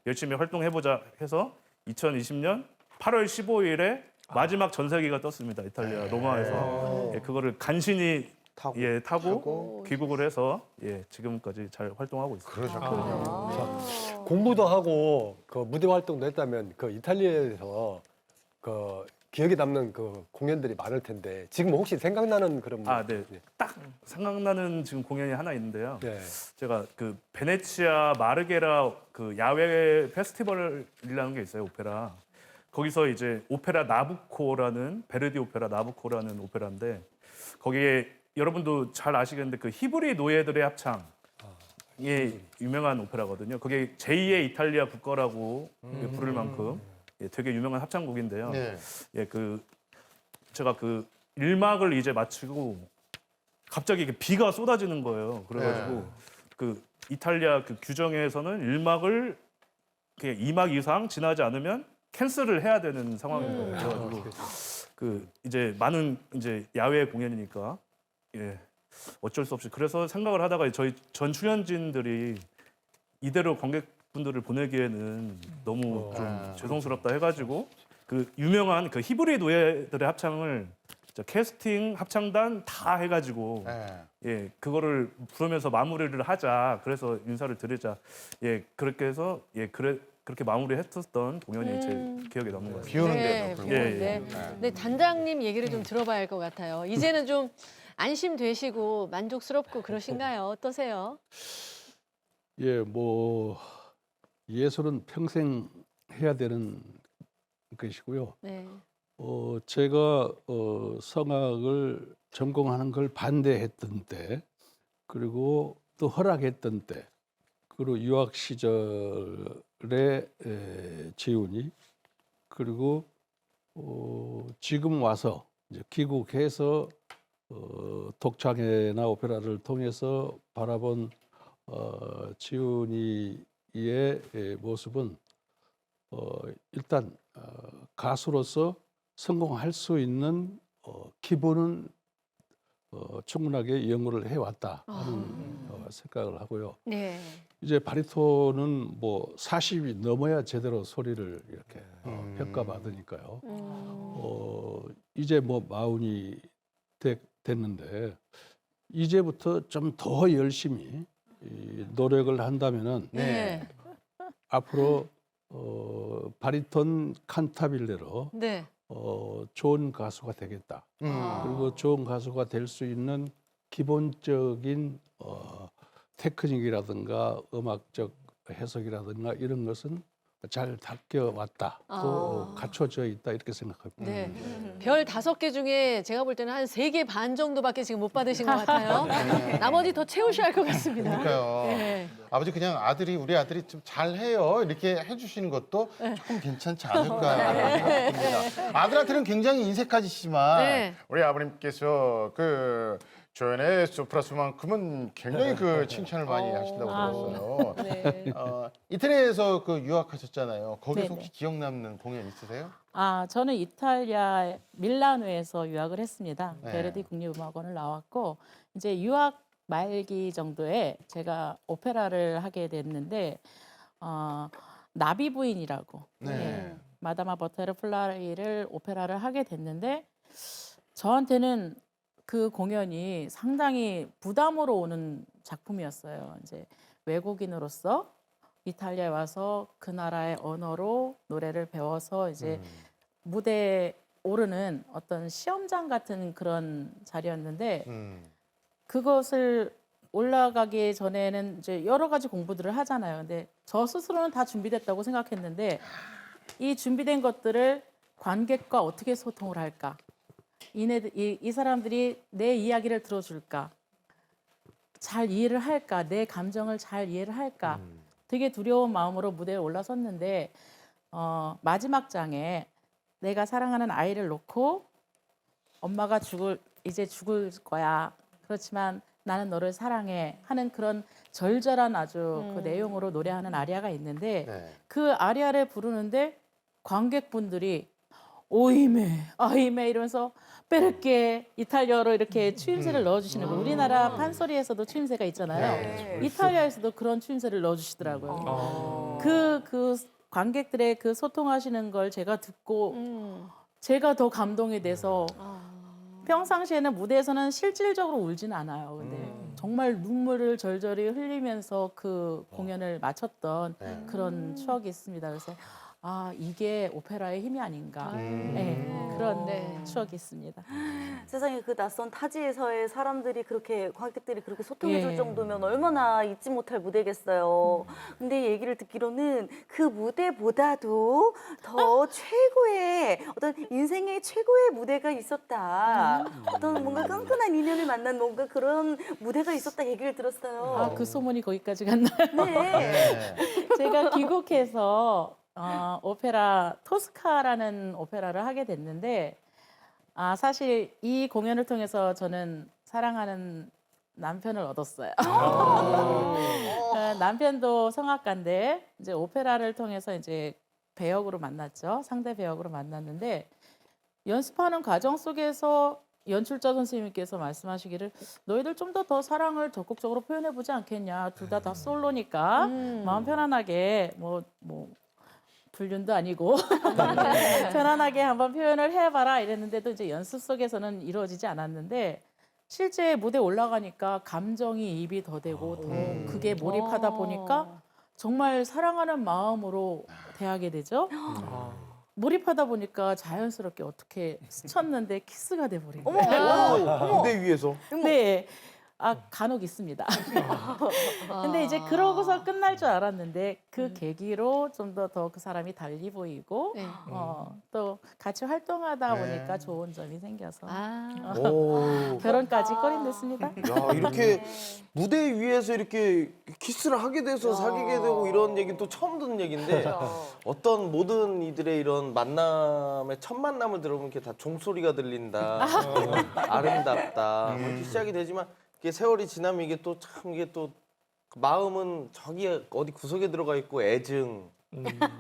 열심히 활동해보자 해서 2020년 8월 15일에 마지막 전세기가 떴습니다. 이탈리아 로마에서 그거를 간신히 타고 귀국을 해서 지금까지 잘 활동하고 있습니다. 자, 공부도 하고 그 무대 활동도 했다면 그 이탈리아에서 그 기억에 남는 그 공연들이 많을 텐데 지금 혹시 생각나는 그런 딱 생각나는 지금 공연이 하나 있는데요. 제가 그 베네치아 마르게라 그 야외 페스티벌이라는 게 있어요. 오페라. 거기서 이제 오페라 나부코라는 베르디 오페라 나부코라는 오페라인데 거기에 여러분도 잘 아시겠는데 그 히브리 노예들의 합창 유명한 오페라거든요. 그게 제2의 이탈리아 국가라고 부를 만큼 되게 유명한 합창곡인데요. 그 제가 그 1막을 이제 마치고 갑자기 비가 쏟아지는 거예요. 그래가지고 그 이탈리아 그 규정에서는 1막을 2막 이상 지나지 않으면 캔슬을 해야 되는 상황인 거예요. 그래가지고 그 이제 많은 이제 야외 공연이니까 어쩔 수 없이 그래서 생각을 하다가 저희 전 출연진들이 이대로 관객 분들을 보내기에는 너무 좀 죄송스럽다 해가지고 그 유명한 그 히브리 노예들의 합창을 진짜 캐스팅 합창단 다 해가지고 예 그거를 부르면서 마무리를 하자. 그래서 인사를 드리자. 예 그렇게 해서 예 그렇게 마무리했었던 공연이 제 기억에 남는 것 같습니다. 비 오는 네, 데도 비 불구하고. 오는데. 네, 단장님 얘기를 좀 들어봐야 할 것 같아요. 이제는 좀 안심되시고 만족스럽고 그러신가요? 어떠세요? 예, 뭐 예술은 평생 해야 되는 것이고요. 네. 제가 성악을 전공하는 걸 반대했던 때, 그리고 또 허락했던 때, 그리고 유학 시절의 지훈이, 그리고 지금 와서 이제 귀국해서 독창회나 오페라를 통해서 바라본 지훈이의 모습은 일단 가수로서 성공할 수 있는 기본은 충분하게 연구를 해왔다 하는 생각을 하고요. 네. 이제 바리톤은 뭐 40이 넘어야 제대로 소리를 이렇게 평가받으니까요. 이제 뭐 마흔이 됐는데 이제부터 좀 더 열심히 노력을 한다면은 네. 앞으로 바리톤 칸타빌레로 네. 좋은 가수가 되겠다. 그리고 좋은 가수가 될 수 있는 기본적인 테크닉이라든가 음악적 해석이라든가 이런 것은 잘 닦여왔다. 또 갖춰져 있다 이렇게 생각합니다. 네. 별 5개 중에 제가 볼 때는 한 3개 반 정도밖에 지금 못 받으신 것 같아요. 나머지 더 채우셔야 할 것 같습니다. 그러니까요. 네. 아버지 그냥 우리 아들이 좀 잘해요 이렇게 해주시는 것도 조금 괜찮지 않을까 생각합니다. 아들한테는 굉장히 인색하시지만 네. 우리 아버님께서 그 조연의 소프라스만큼은 굉장히 그 칭찬을 많이 하신다고 들었어요. 네. 이태리에서 그 유학하셨잖아요. 거기서 네네. 혹시 기억 남는 공연 있으세요? 저는 이탈리아 밀라노에서 유학을 했습니다. 네. 베르디 국립음악원을 나왔고 이제 유학 말기 정도에 제가 오페라를 하게 됐는데 나비 부인이라고 네. 마다마 버테르플라이를 오페라를 하게 됐는데 저한테는 그 공연이 상당히 부담으로 오는 작품이었어요. 이제 외국인으로서 이탈리아에 와서 그 나라의 언어로 노래를 배워서 이제 무대에 오르는 어떤 시험장 같은 그런 자리였는데 그것을 올라가기 전에는 이제 여러 가지 공부들을 하잖아요. 근데 저 스스로는 다 준비됐다고 생각했는데 이 준비된 것들을 관객과 어떻게 소통을 할까? 이 사람들이 내 이야기를 들어줄까? 잘 이해를 할까? 내 감정을 잘 이해를 할까? 되게 두려운 마음으로 무대에 올라섰는데 마지막 장에 내가 사랑하는 아이를 놓고 엄마가 이제 죽을 거야. 그렇지만 나는 너를 사랑해 하는 그런 절절한 아주 그 내용으로 노래하는 아리아가 있는데 그 아리아를 부르는데 관객분들이 오이메, 아이메 이러면서 빼르게 이탈리아로 이렇게 추임새를 넣어주시는 거예요. 우리나라 판소리에서도 추임새가 있잖아요. 이탈리아에서도 그런 추임새를 넣어주시더라고요. 그 관객들의 그 소통하시는 걸 제가 듣고 제가 더 감동이 돼서 평상시에는 무대에서는 실질적으로 울지는 않아요. 근데 정말 눈물을 절절히 흘리면서 그 공연을 마쳤던 그런 추억이 있습니다. 그래서 이게 오페라의 힘이 아닌가 그런 추억이 있습니다. 세상에 그 낯선 타지에서의 사람들이 관객들이 그렇게 소통해줄 정도면 얼마나 잊지 못할 무대겠어요. 근데 얘기를 듣기로는 그 무대보다도 더 최고의 어떤 인생의 최고의 무대가 있었다. 어떤 뭔가 끈끈한 인연을 만난 뭔가 그런 무대가 있었다 얘기를 들었어요. 그 소문이 거기까지 갔나요? 네. 제가 귀국해서 오페라 토스카라는 오페라를 하게 됐는데 사실 이 공연을 통해서 저는 사랑하는 남편을 얻었어요. 남편도 성악가인데 이제 오페라를 통해서 이제 배역으로 만났죠. 상대 배역으로 만났는데 연습하는 과정 속에서 연출자 선생님께서 말씀하시기를 너희들 좀 더 사랑을 적극적으로 표현해 보지 않겠냐. 둘 다 솔로니까 마음 편안하게 뭐 불륜도 아니고 편안하게 한번 표현을 해봐라 이랬는데도 이제 연습 속에서는 이루어지지 않았는데 실제 무대 올라가니까 감정이 입이 더 되고 더 그게 몰입하다 보니까 정말 사랑하는 마음으로 대하게 되죠. 몰입하다 보니까 자연스럽게 어떻게 스쳤는데 키스가 돼버린 거예요. 무대 위에서. 네. 간혹 있습니다. 근데 이제 그러고서 끝날 줄 알았는데 그 계기로 좀 더 그 사람이 달리 보이고 네. 또 같이 활동하다 네. 보니까 좋은 점이 생겨서 오. 결혼까지 꺼린댔습니다. 야, 이렇게 무대 위에서 이렇게 키스를 하게 돼서 사귀게 되고 이런 얘기는 또 처음 듣는 얘기인데 어떤 모든 이들의 이런 만남의 첫 만남을 들어보면 이렇게 다 종소리가 들린다, 아름답다 이렇게 시작이 되지만 이게 세월이 지나면 이게 또 참 이게 또 마음은 저기 어디 구석에 들어가 있고 애증,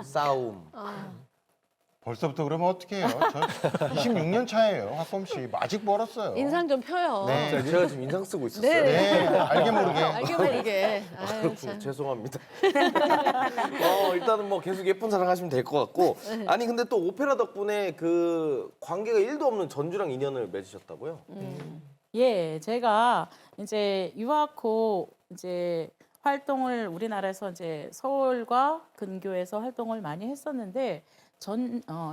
싸움. 벌써부터 그러면 어떡해요? 저 26년 차예요. 학범 씨 아직 멀었어요. 인상 좀 펴요. 네. 제가 지금 인상 쓰고 있었어요. 네, 알게 모르게. 알게 모르게. 아유, 그렇군요. 참. 죄송합니다. 일단은 뭐 계속 예쁜 사랑 하시면 될 것 같고. 아니 근데 또 오페라 덕분에 그 관계가 1도 없는 전주랑 인연을 맺으셨다고요? 예, 제가 이제 유학 후 이제 활동을 우리나라에서 이제 서울과 근교에서 활동을 많이 했었는데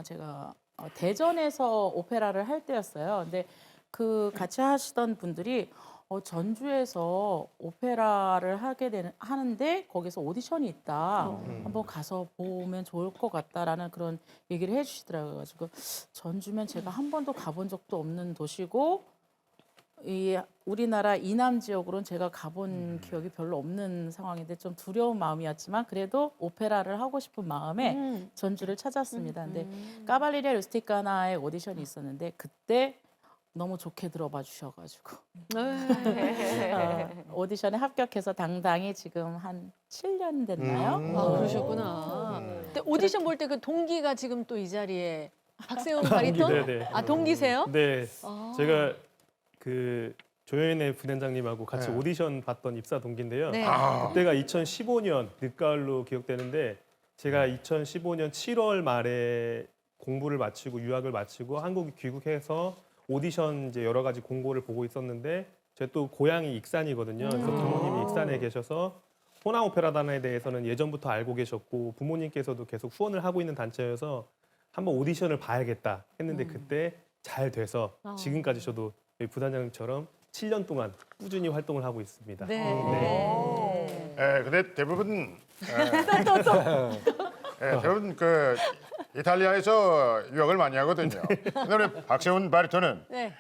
제가 대전에서 오페라를 할 때였어요. 근데 그 같이 하시던 분들이 전주에서 오페라를 하는데 거기서 오디션이 있다. 한번 가서 보면 좋을 것 같다라는 그런 얘기를 해주시더라고요. 가지고 전주면 제가 한 번도 가본 적도 없는 도시고 이 우리나라 이남 지역으로는 제가 가본 기억이 별로 없는 상황인데 좀 두려운 마음이었지만 그래도 오페라를 하고 싶은 마음에 전주를 찾았습니다. 근데 까발리레 루스티카나의 오디션이 있었는데 그때 너무 좋게 들어봐 주셔가지고 오디션에 합격해서 당당히 지금 한 7년 됐나요? 그러셨구나. 근데 오디션 볼 때 그 동기가 지금 또 이 자리에 박세훈 바리톤? 네네. 동기세요? 네, 아. 제가 그 조연의 부단장님하고 같이 네. 오디션 봤던 입사 동기인데요. 네. 그때가 2015년 늦가을로 기억되는데 제가 2015년 7월 말에 공부를 마치고 유학을 마치고 한국에 귀국해서 오디션 이제 여러 가지 공고를 보고 있었는데 제 또 고향이 익산이거든요. 그래서 부모님이 익산에 계셔서 호남 오페라단에 대해서는 예전부터 알고 계셨고 부모님께서도 계속 후원을 하고 있는 단체여서 한번 오디션을 봐야겠다 했는데 그때 잘 돼서 지금까지 저도 부단장님처럼 7년 동안 꾸준히 활동을 하고 있습니다. 네. 근데 대부분 대부분 그 이탈리아에서 유학을 많이 하거든요. 근데 우리 박세훈 바리톤은 네.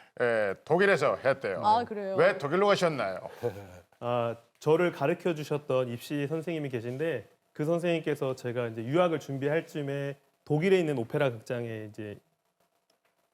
독일에서 했대요. 아, 그래요? 왜 독일로 가셨나요? 저를 가르쳐 주셨던 입시 선생님이 계신데 그 선생님께서 제가 이제 유학을 준비할 쯤에 독일에 있는 오페라 극장에 이제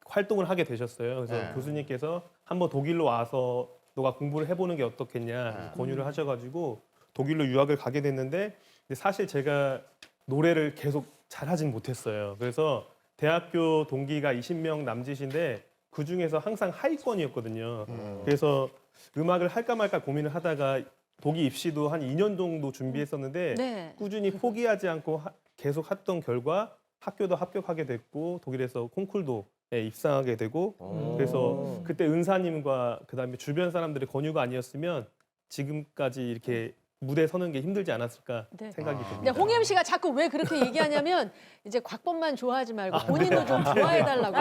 활동을 하게 되셨어요. 그래서 네. 교수님께서 한번 독일로 와서 너가 공부를 해보는 게 어떻겠냐 권유를 하셔가지고 독일로 유학을 가게 됐는데 근데 사실 제가 노래를 계속 잘하진 못했어요. 그래서 대학교 동기가 20명 남짓인데 그 중에서 항상 하위권이었거든요. 그래서 음악을 할까 말까 고민을 하다가 독일 입시도 한 2년 정도 준비했었는데 네. 꾸준히 포기하지 않고 계속 했던 결과 학교도 합격하게 됐고 독일에서 콩쿨도 입상하게 되고 그래서 그때 은사님과 그다음에 주변 사람들의 권유가 아니었으면 지금까지 이렇게 무대에 서는 게 힘들지 않았을까 네. 생각이 근데 듭니다. 홍iem 씨가 자꾸 왜 그렇게 얘기하냐면 이제 곽범만 좋아하지 말고 본인도 좀 좋아해달라고.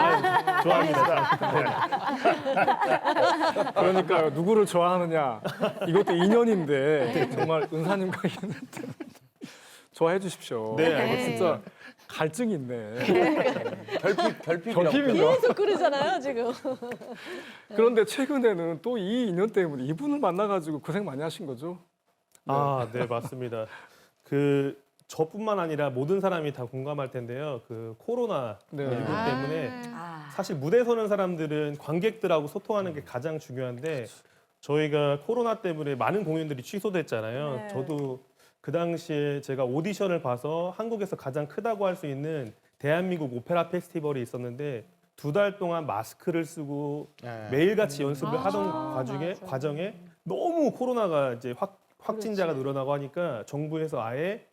좋아합니다. 그러니까요. 누구를 좋아하느냐 이것도 인연인데 정말 은사님과 인연 때문에 좋아해 주십시오. 네, 알겠습니다. 진짜 갈증이 있네. 결핍이라고. 결핍인가? 계속 그러잖아요 지금. 그런데 최근에는 또 이 인연 때문에 이분을 만나가지고 고생 많이 하신 거죠? 네, 맞습니다. 그 저뿐만 아니라 모든 사람이 다 공감할 텐데요. 그 코로나 네. 19 때문에 사실 무대 서는 사람들은 관객들하고 소통하는 게 가장 중요한데 저희가 코로나 때문에 많은 공연들이 취소됐잖아요. 네. 저도 그 당시에 제가 오디션을 봐서 한국에서 가장 크다고 할 수 있는 대한민국 오페라 페스티벌이 있었는데 2달 동안 마스크를 쓰고 네. 매일같이 연습을 아, 하던 맞아요. 과정에 너무 코로나가 이제 확진자가 늘어나고 하니까 정부에서 아예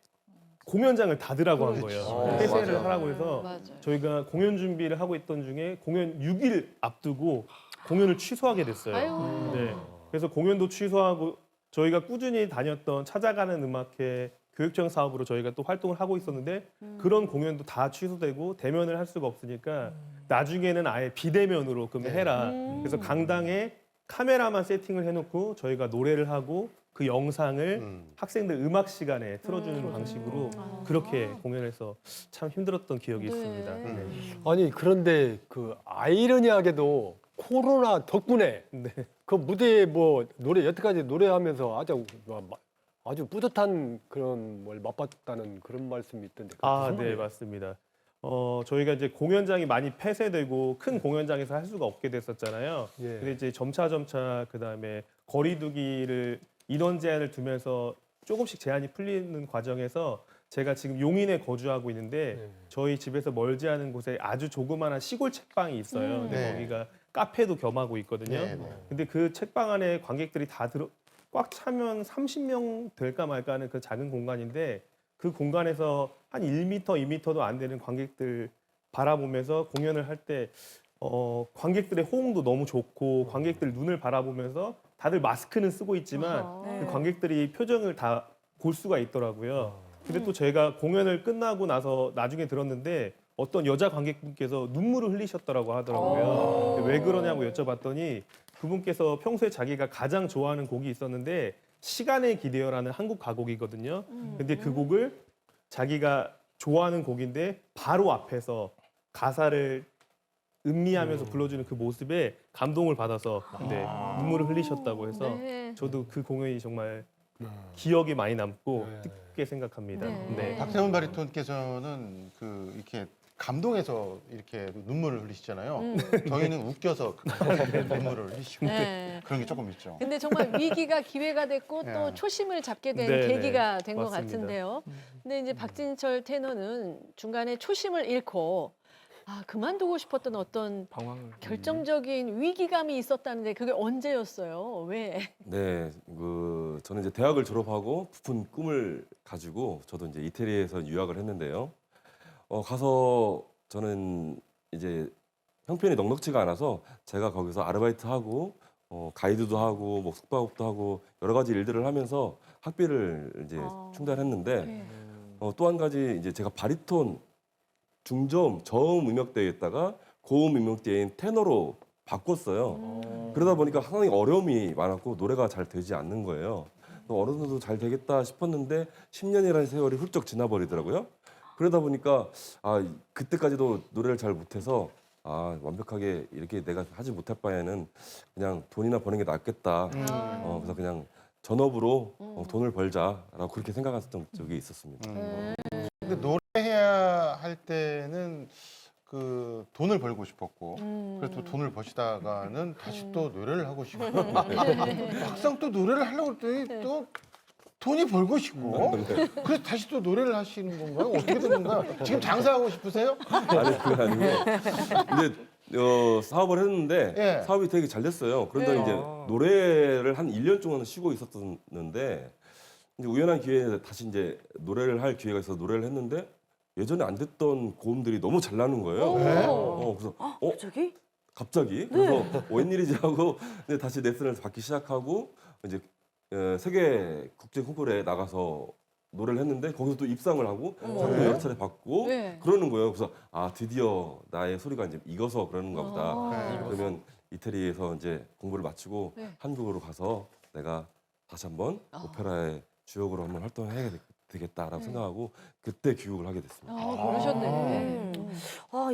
공연장을 닫으라고 한 거예요. 그렇지. 폐쇄를 맞아요. 하라고 해서 맞아요. 저희가 공연 준비를 하고 있던 중에 공연 6일 앞두고 공연을 취소하게 됐어요. 아유. 네. 그래서 공연도 취소하고 저희가 꾸준히 다녔던 찾아가는 음악회 교육청 사업으로 저희가 또 활동을 하고 있었는데 그런 공연도 다 취소되고 대면을 할 수가 없으니까 나중에는 아예 비대면으로 그러면 해라. 그래서 강당에 카메라만 세팅을 해놓고 저희가 노래를 하고 그 영상을 학생들 음악 시간에 틀어주는 방식으로 그렇게 공연해서 참 힘들었던 기억이 있습니다. 네. 아니 그런데 그 아이러니하게도 코로나 덕분에 네. 그 무대에 뭐 노래 여태까지 노래하면서 아주 뿌듯한 그런 걸 맛봤다는 그런 말씀이 있던데. 그게 아, 무슨 네, 말이에요? 맞습니다. 저희가 이제 공연장이 많이 폐쇄되고 큰 공연장에서 할 수가 없게 됐었잖아요. 예. 근데 이제 점차 그다음에 거리두기를 인원 제한을 두면서 조금씩 제한이 풀리는 과정에서 제가 지금 용인에 거주하고 있는데 네. 저희 집에서 멀지 않은 곳에 아주 조그마한 시골 책방이 있어요. 근데 네. 거기가 카페도 겸하고 있거든요. 네, 네. 근데 그 책방 안에 관객들이 꽉 차면 30명 될까 말까 하는 그 작은 공간인데 그 공간에서 한 1m, 2m도 안 되는 관객들 바라보면서 공연을 할 때 관객들의 호응도 너무 좋고 관객들 눈을 바라보면서 다들 마스크는 쓰고 있지만 그 관객들이 표정을 다 볼 수가 있더라고요. 근데 또 제가 공연을 끝나고 나서 나중에 들었는데 어떤 여자 관객분께서 눈물을 흘리셨더라고 하더라고요. 왜 그러냐고 여쭤봤더니 그분께서 평소에 자기가 가장 좋아하는 곡이 있었는데 시간에 기대어라는 한국 가곡이거든요. 근데 그 곡을 자기가 좋아하는 곡인데 바로 앞에서 가사를 음미하면서 불러주는 그 모습에 감동을 받아서 네, 눈물을 흘리셨다고 해서 네. 저도 그 공연이 정말 기억에 많이 남고 뜻깊게 생각합니다. 네. 네. 박태원 바리톤께서는 그 이렇게 감동해서 이렇게 눈물을 흘리시잖아요. 저희는 웃겨서 눈물을 흘리시고 네. 그런 게 조금 있죠. 근데 정말 위기가 기회가 됐고 또 네. 초심을 잡게 된 네, 계기가 네. 된 것 맞습니다. 같은데요. 근데 이제 박진철 테너는 중간에 초심을 잃고 그만두고 싶었던 어떤 방황을 결정적인 위기감이 있었다는데 그게 언제였어요? 왜? 네, 저는 이제 대학을 졸업하고 부푼 꿈을 가지고 저도 이제 이태리에서 유학을 했는데요. 가서 저는 이제 형편이 넉넉지가 않아서 제가 거기서 아르바이트하고 가이드도 하고 뭐 숙박업도 하고 여러 가지 일들을 하면서 학비를 이제 충당했는데 네. 또 한 가지 이제 제가 바리톤 중저음, 저음 음역대에다가 고음 음역대인 테너로 바꿨어요. 그러다 보니까 상당히 어려움이 많았고 노래가 잘 되지 않는 거예요. 어느 정도 잘 되겠다 싶었는데 10년이라는 세월이 훌쩍 지나버리더라고요. 그러다 보니까 그때까지도 노래를 잘 못해서 완벽하게 이렇게 내가 하지 못할 바에는 그냥 돈이나 버는 게 낫겠다. 그래서 그냥 전업으로 돈을 벌자라고 그렇게 생각했던 적이 있었습니다. 근데 노래해야 할 때는 그 돈을 벌고 싶었고 그래서 또 돈을 버시다가는 다시 또 노래를 하고 싶고 막상 또 노래를 하려고 했더니 또 돈이 벌고 싶고 그래서 다시 또 노래를 하시는 건가요? 어떻게 된 건가요? 지금 장사하고 싶으세요? 아니 그건 아니고 이제 사업을 했는데 예. 사업이 되게 잘 됐어요. 그러다 이제 노래를 한 1년 동안은 쉬고 있었는데 이제 우연한 기회에 다시 이제 노래를 할 기회가 있어서 노래를 했는데 예전에 안 됐던 고음들이 너무 잘 나는 거예요. 그래서 갑자기 그래서 웬일이지 하고 이제 다시 레슨을 받기 시작하고 이제 세계 국제 콩쿠르에 나가서 노래를 했는데 거기서 또 입상을 하고 상도 여러 차례 받고 네. 그러는 거예요. 그래서 드디어 나의 소리가 이제 익어서 그러는가 보다. 네. 그러면 이태리에서 이제 공부를 마치고 네. 한국으로 가서 내가 다시 한번 오페라의 주역으로 한번 활동해야 되겠다라고 생각하고 그때 교육을 하게 됐습니다. 그러셨네.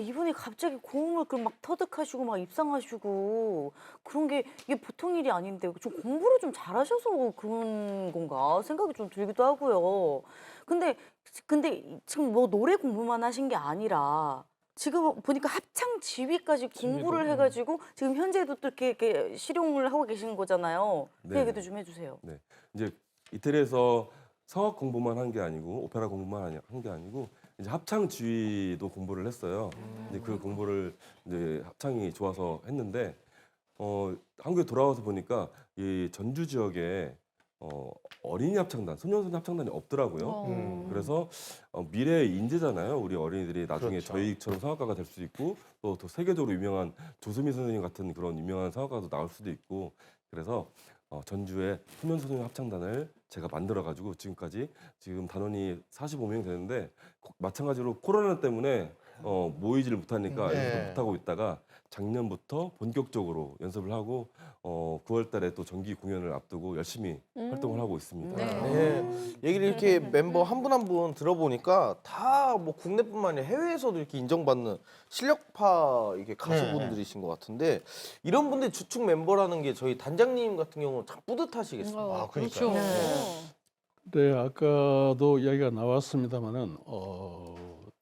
이분이 갑자기 고음을 막 터득하시고 막 입상하시고 그런 게 이게 보통 일이 아닌데 좀 공부를 좀 잘하셔서 그런 건가 생각이 좀 들기도 하고요. 근데 지금 뭐 노래 공부만 하신 게 아니라 지금 보니까 합창 지휘까지 공부를 해가지고 지금 현재도 또 이렇게 실용을 하고 계신 거잖아요. 그 네. 얘기도 좀 해주세요. 이제 이태리에서 성악 공부만 한 게 아니고 오페라 공부만 한 게 아니고 이제 합창 지휘도 공부를 했어요. 이제 그 공부를 이제 합창이 좋아서 했는데 한국에 돌아와서 보니까 이 전주 지역에 어린이 합창단, 소년소녀 합창단이 없더라고요. 그래서 미래의 인재잖아요. 우리 어린이들이 나중에 그렇죠. 저희처럼 성악가가 될 수도 있고 또 세계적으로 유명한 조수미 선생님 같은 그런 유명한 성악가도 나올 수도 있고 그래서 전주에 소년소녀 합창단을 제가 만들어가지고 지금 단원이 45명 되는데 마찬가지로 코로나 때문에 모이지를 못하니까 네. 연습을 못하고 있다가 작년부터 본격적으로 연습을 하고 9월 달에 또 정기 공연을 앞두고 열심히 활동을 하고 있습니다. 네. 얘기를 이렇게 멤버 한 분 한 분 들어보니까 다 뭐 국내뿐만 아니라 해외에서도 이렇게 인정받는 실력파 이게 가수분들이신 것 같은데 이런 분들 주축 멤버라는 게 저희 단장님 같은 경우는 참 뿌듯하시겠습니다. 아, 그렇죠. 네, 아까도 이야기가 나왔습니다마는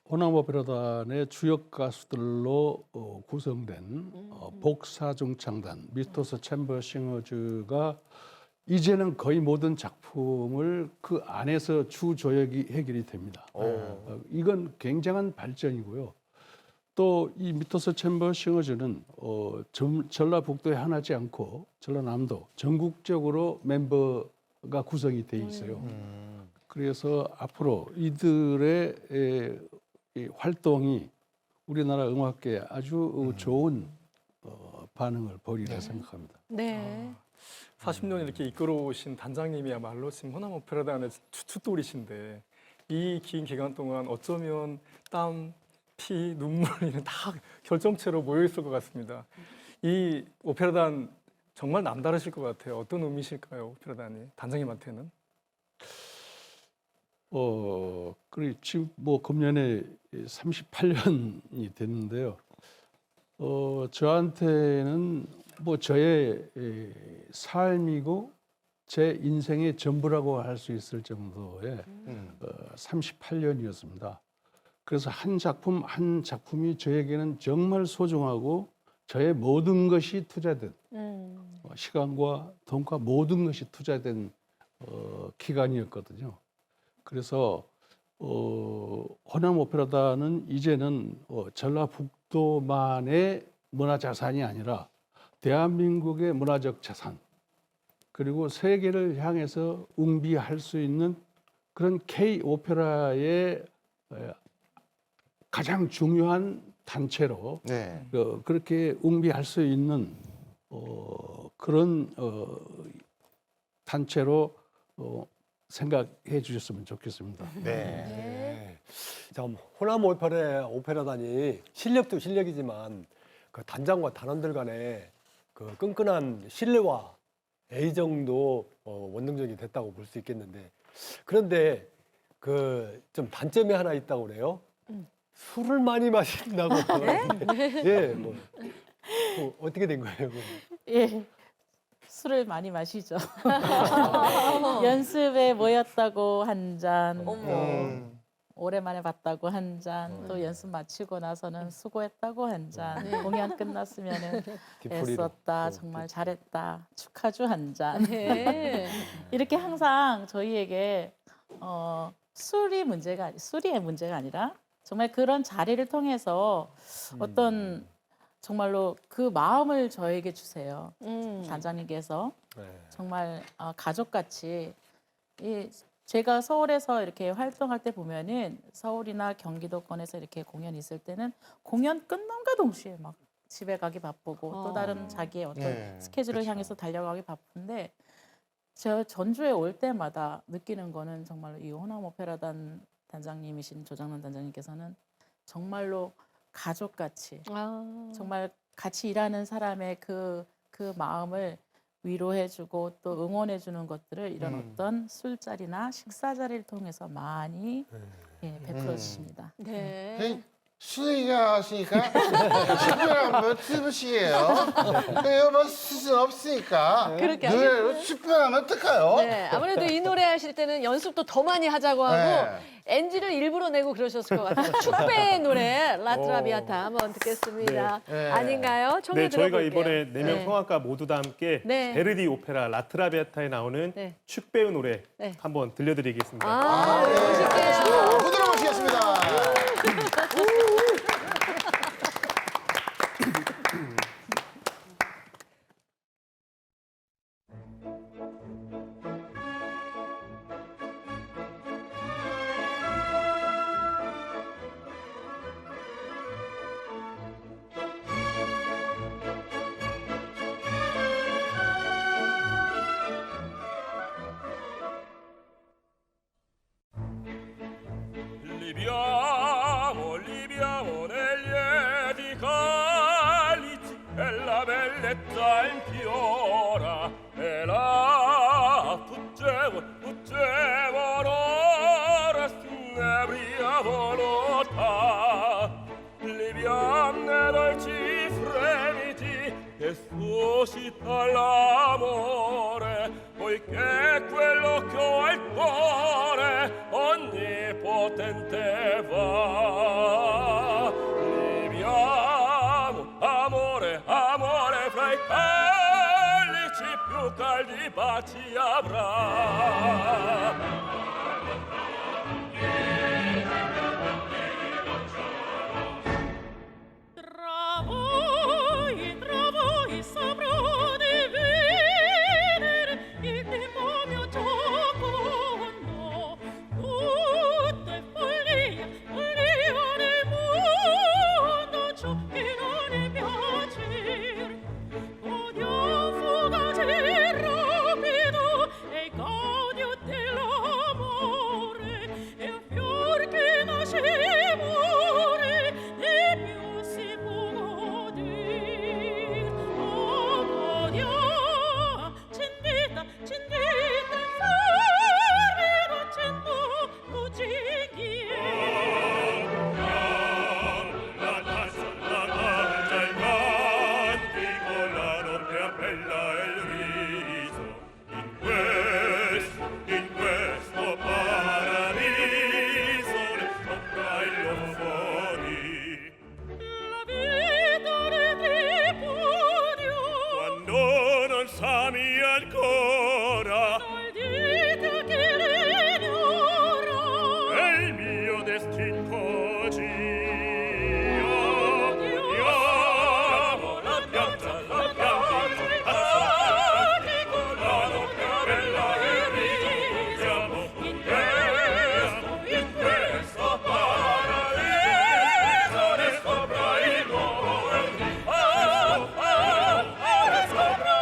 호남 오페라단의 주역 가수들로 구성된 복사중창단 미스터스 챔버 싱어즈가 이제는 거의 모든 작품을 그 안에서 주조역이 해결이 됩니다. 이건 굉장한 발전이고요. 또 이 미스터스 챔버 싱어즈는 전라북도에 하나지 않고 전라남도 전국적으로 멤버가 구성이 돼 있어요. 그래서 앞으로 이들의 이 활동이 우리나라 음악계에 아주 좋은 반응을 보리라 생각합니다. 네. 40년 이렇게 이끌어오신 단장님이야말로 지금 호남 오페라단의 주춧돌이신데 이 긴 기간 동안 어쩌면 땀, 피, 눈물이 다 결정체로 모여 있을 것 같습니다. 이 오페라단 정말 남다르실 것 같아요. 어떤 의미실까요, 오페라단이 단장님한테는? 그리고 지금 뭐 금년에 38년이 됐는데요. 저한테는 뭐 저의 삶이고 제 인생의 전부라고 할 수 있을 정도의 38년이었습니다. 그래서 한 작품 한 작품이 저에게는 정말 소중하고 저의 모든 것이 투자된 시간과 돈과 모든 것이 투자된 기간이었거든요. 그래서 호남 오페라단은 이제는 전라북도만의 문화 자산이 아니라 대한민국의 문화적 자산 그리고 세계를 향해서 웅비할 수 있는 그런 K 오페라의 가장 중요한 단체로 네. 그렇게 웅비할 수 있는 그런 단체로 생각해 주셨으면 좋겠습니다. 네. 참 호남 오페라단이 실력도 실력이지만 그 단장과 단원들 간의 그 끈끈한 신뢰와 애정도 원동력이 됐다고 볼 수 있겠는데 그런데 그 좀 단점이 하나 있다고 그래요. 술을 많이 마신다고. 예, 뭐 어떻게 된 거예요? 예. 술을 많이 마시죠. 연습에 모였다고 한 잔, 오랜만에 봤다고 한 잔, 또 연습 마치고 나서는 수고했다고 한 잔, 공연 끝났으면은 애썼다, 정말 잘했다, 축하주 한 잔. 네. 이렇게 항상 저희에게 술이 문제가 아니라 정말 그런 자리를 통해서 어떤 정말로 그 마음을 저에게 주세요. 단장님께서 정말 가족같이 제가 서울에서 이렇게 활동할 때 보면은 서울이나 경기도권에서 이렇게 공연이 있을 때는 공연 끝남과 동시에 막 집에 가기 바쁘고 또 다른 자기의 어떤 스케줄을 향해서 달려가기 바쁜데 저 전주에 올 때마다 느끼는 거는 정말로 이 호남 오페라단 단장님이신 조장란 단장님께서는 정말로 가족같이 정말 같이 일하는 사람의 그 마음을 위로해주고 또 응원해주는 것들을 이런 어떤 술자리나 식사 자리를 통해서 많이 베풀어 주십니다. 네. 술 얘기하시니까 특별한 뭐 트브시예요. 그래요, 뭐 수준 없으니까 그렇게 노래로 축배하면 어떡해요? 네, 아무래도 이 노래 하실 때는 연습도 더 많이 하자고 하고 NG를 일부러 내고 그러셨을 것 같아요. 축배의 노래 라트라비아타 한번 듣겠습니다. 네. 아닌가요? 청해 네, 저희가 들어볼게요. 이번에 4명 성악가 모두 다 함께 네. 베르디 오페라 라트라비아타에 나오는 네. 축배의 노래 네. 한번 들려드리겠습니다. 멋있게. 못 들어보시겠습니다. libiamo nel lieti calici e la bellezza infiora e la fuggevole ora s'inebria volontà liviane dolci fremiti che suscita l'amore poiché quell'occhio è il cuore onnipotente va liviamo amore amore fra i calici più caldi baci avrà tra voi saprò dividere il tempo mio gioco no tutto è follia follia nel mondo ciò che non è piacere odio fugace rapido e godio dell'amore e un fior che nasce e muore e più si può goder oh godia cendita cendita fuori accendo luciglie la danza il cantico la notte bella e il riso in questo paradiso le sopra il fuori la vita del tripudio quando non s'ami ancora non dite che l'ignora è il mio destin così io amo la pianta il cantico la notte bella e il riso in questo paradiso ne sopra il mondo ne sopra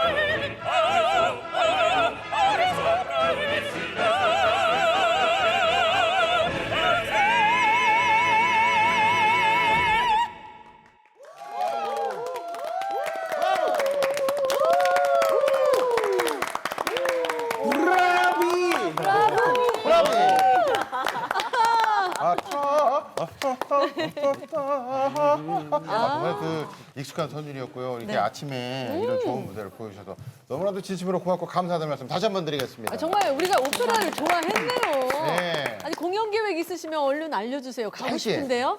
브라비! 정말 그 익숙한 선율이었고요. 이렇게 아침에 이런 좋은 무대를 보여주셔서 너무나도 진심으로 고맙고 감사하다는 말씀 다시 한번 드리겠습니다. 아, 정말 우리가 오페라를 좋아했네요. 네. 아니 공연 계획 있으시면 얼른 알려주세요. 가고 짧게. 싶은데요.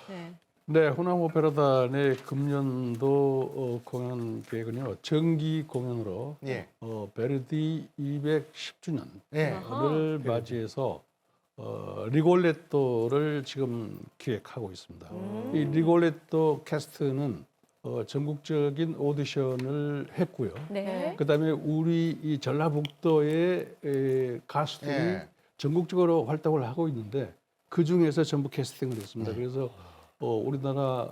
네. 네, 호남 오페라단의 금년도 공연 계획은요. 정기 공연으로 예. 베르디 210주년을 예. 맞이해서 리골레토를 지금 기획하고 있습니다. 이 리골레토 캐스트는 전국적인 오디션을 했고요. 네. 그다음에 우리 이 전라북도의 가수들이 예. 전국적으로 활동을 하고 있는데 그 중에서 전부 캐스팅을 했습니다. 그래서 우리나라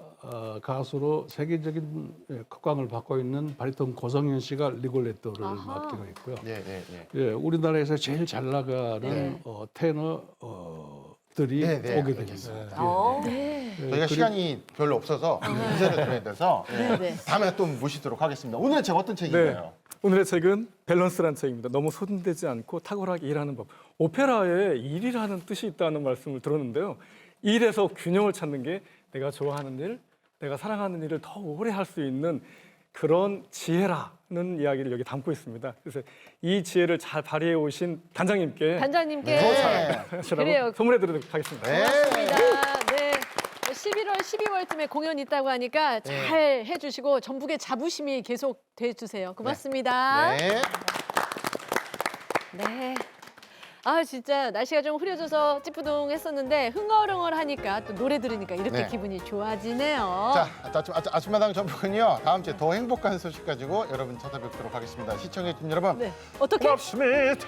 가수로 세계적인 각광을 받고 있는 바리톤 고성현 씨가 리골레토를 맡기로 했고요. 예, 예, 예. 예, 우리나라에서 제일 잘 나가는 테너들이 네, 네, 오게 알겠습니다. 됩니다. 네. 저희가 시간이 별로 없어서 문제를 드려야 돼서 네. 다음에 또 모시도록 하겠습니다. 오늘의 책 어떤 책인가요? 오늘의 책은 밸런스란 책입니다. 너무 소진되지 않고 탁월하게 일하는 법. 오페라에 일이라는 뜻이 있다는 말씀을 들었는데요. 일에서 균형을 찾는 게 내가 좋아하는 일, 내가 사랑하는 일을 더 오래 할 수 있는 그런 지혜라는 이야기를 여기 담고 있습니다. 그래서 이 지혜를 잘 발휘해 오신 단장님께 단장님께 네. 그래요. 선물해 드리도록 하겠습니다. 네. 고맙습니다. 네. 11월, 12월쯤에 공연 있다고 하니까 잘 해주시고 전북의 자부심이 계속 돼주세요. 고맙습니다. 네. 네. 아 진짜 날씨가 좀 흐려져서 찌뿌둥했었는데 흥얼흥얼하니까 또 노래 들으니까 이렇게 네. 기분이 좋아지네요. 자, 아침마당 전북은요. 다음 주에 더 행복한 소식 가지고 여러분 찾아뵙도록 하겠습니다. 시청해주신 여러분 네. 어떻게? 고맙습니다.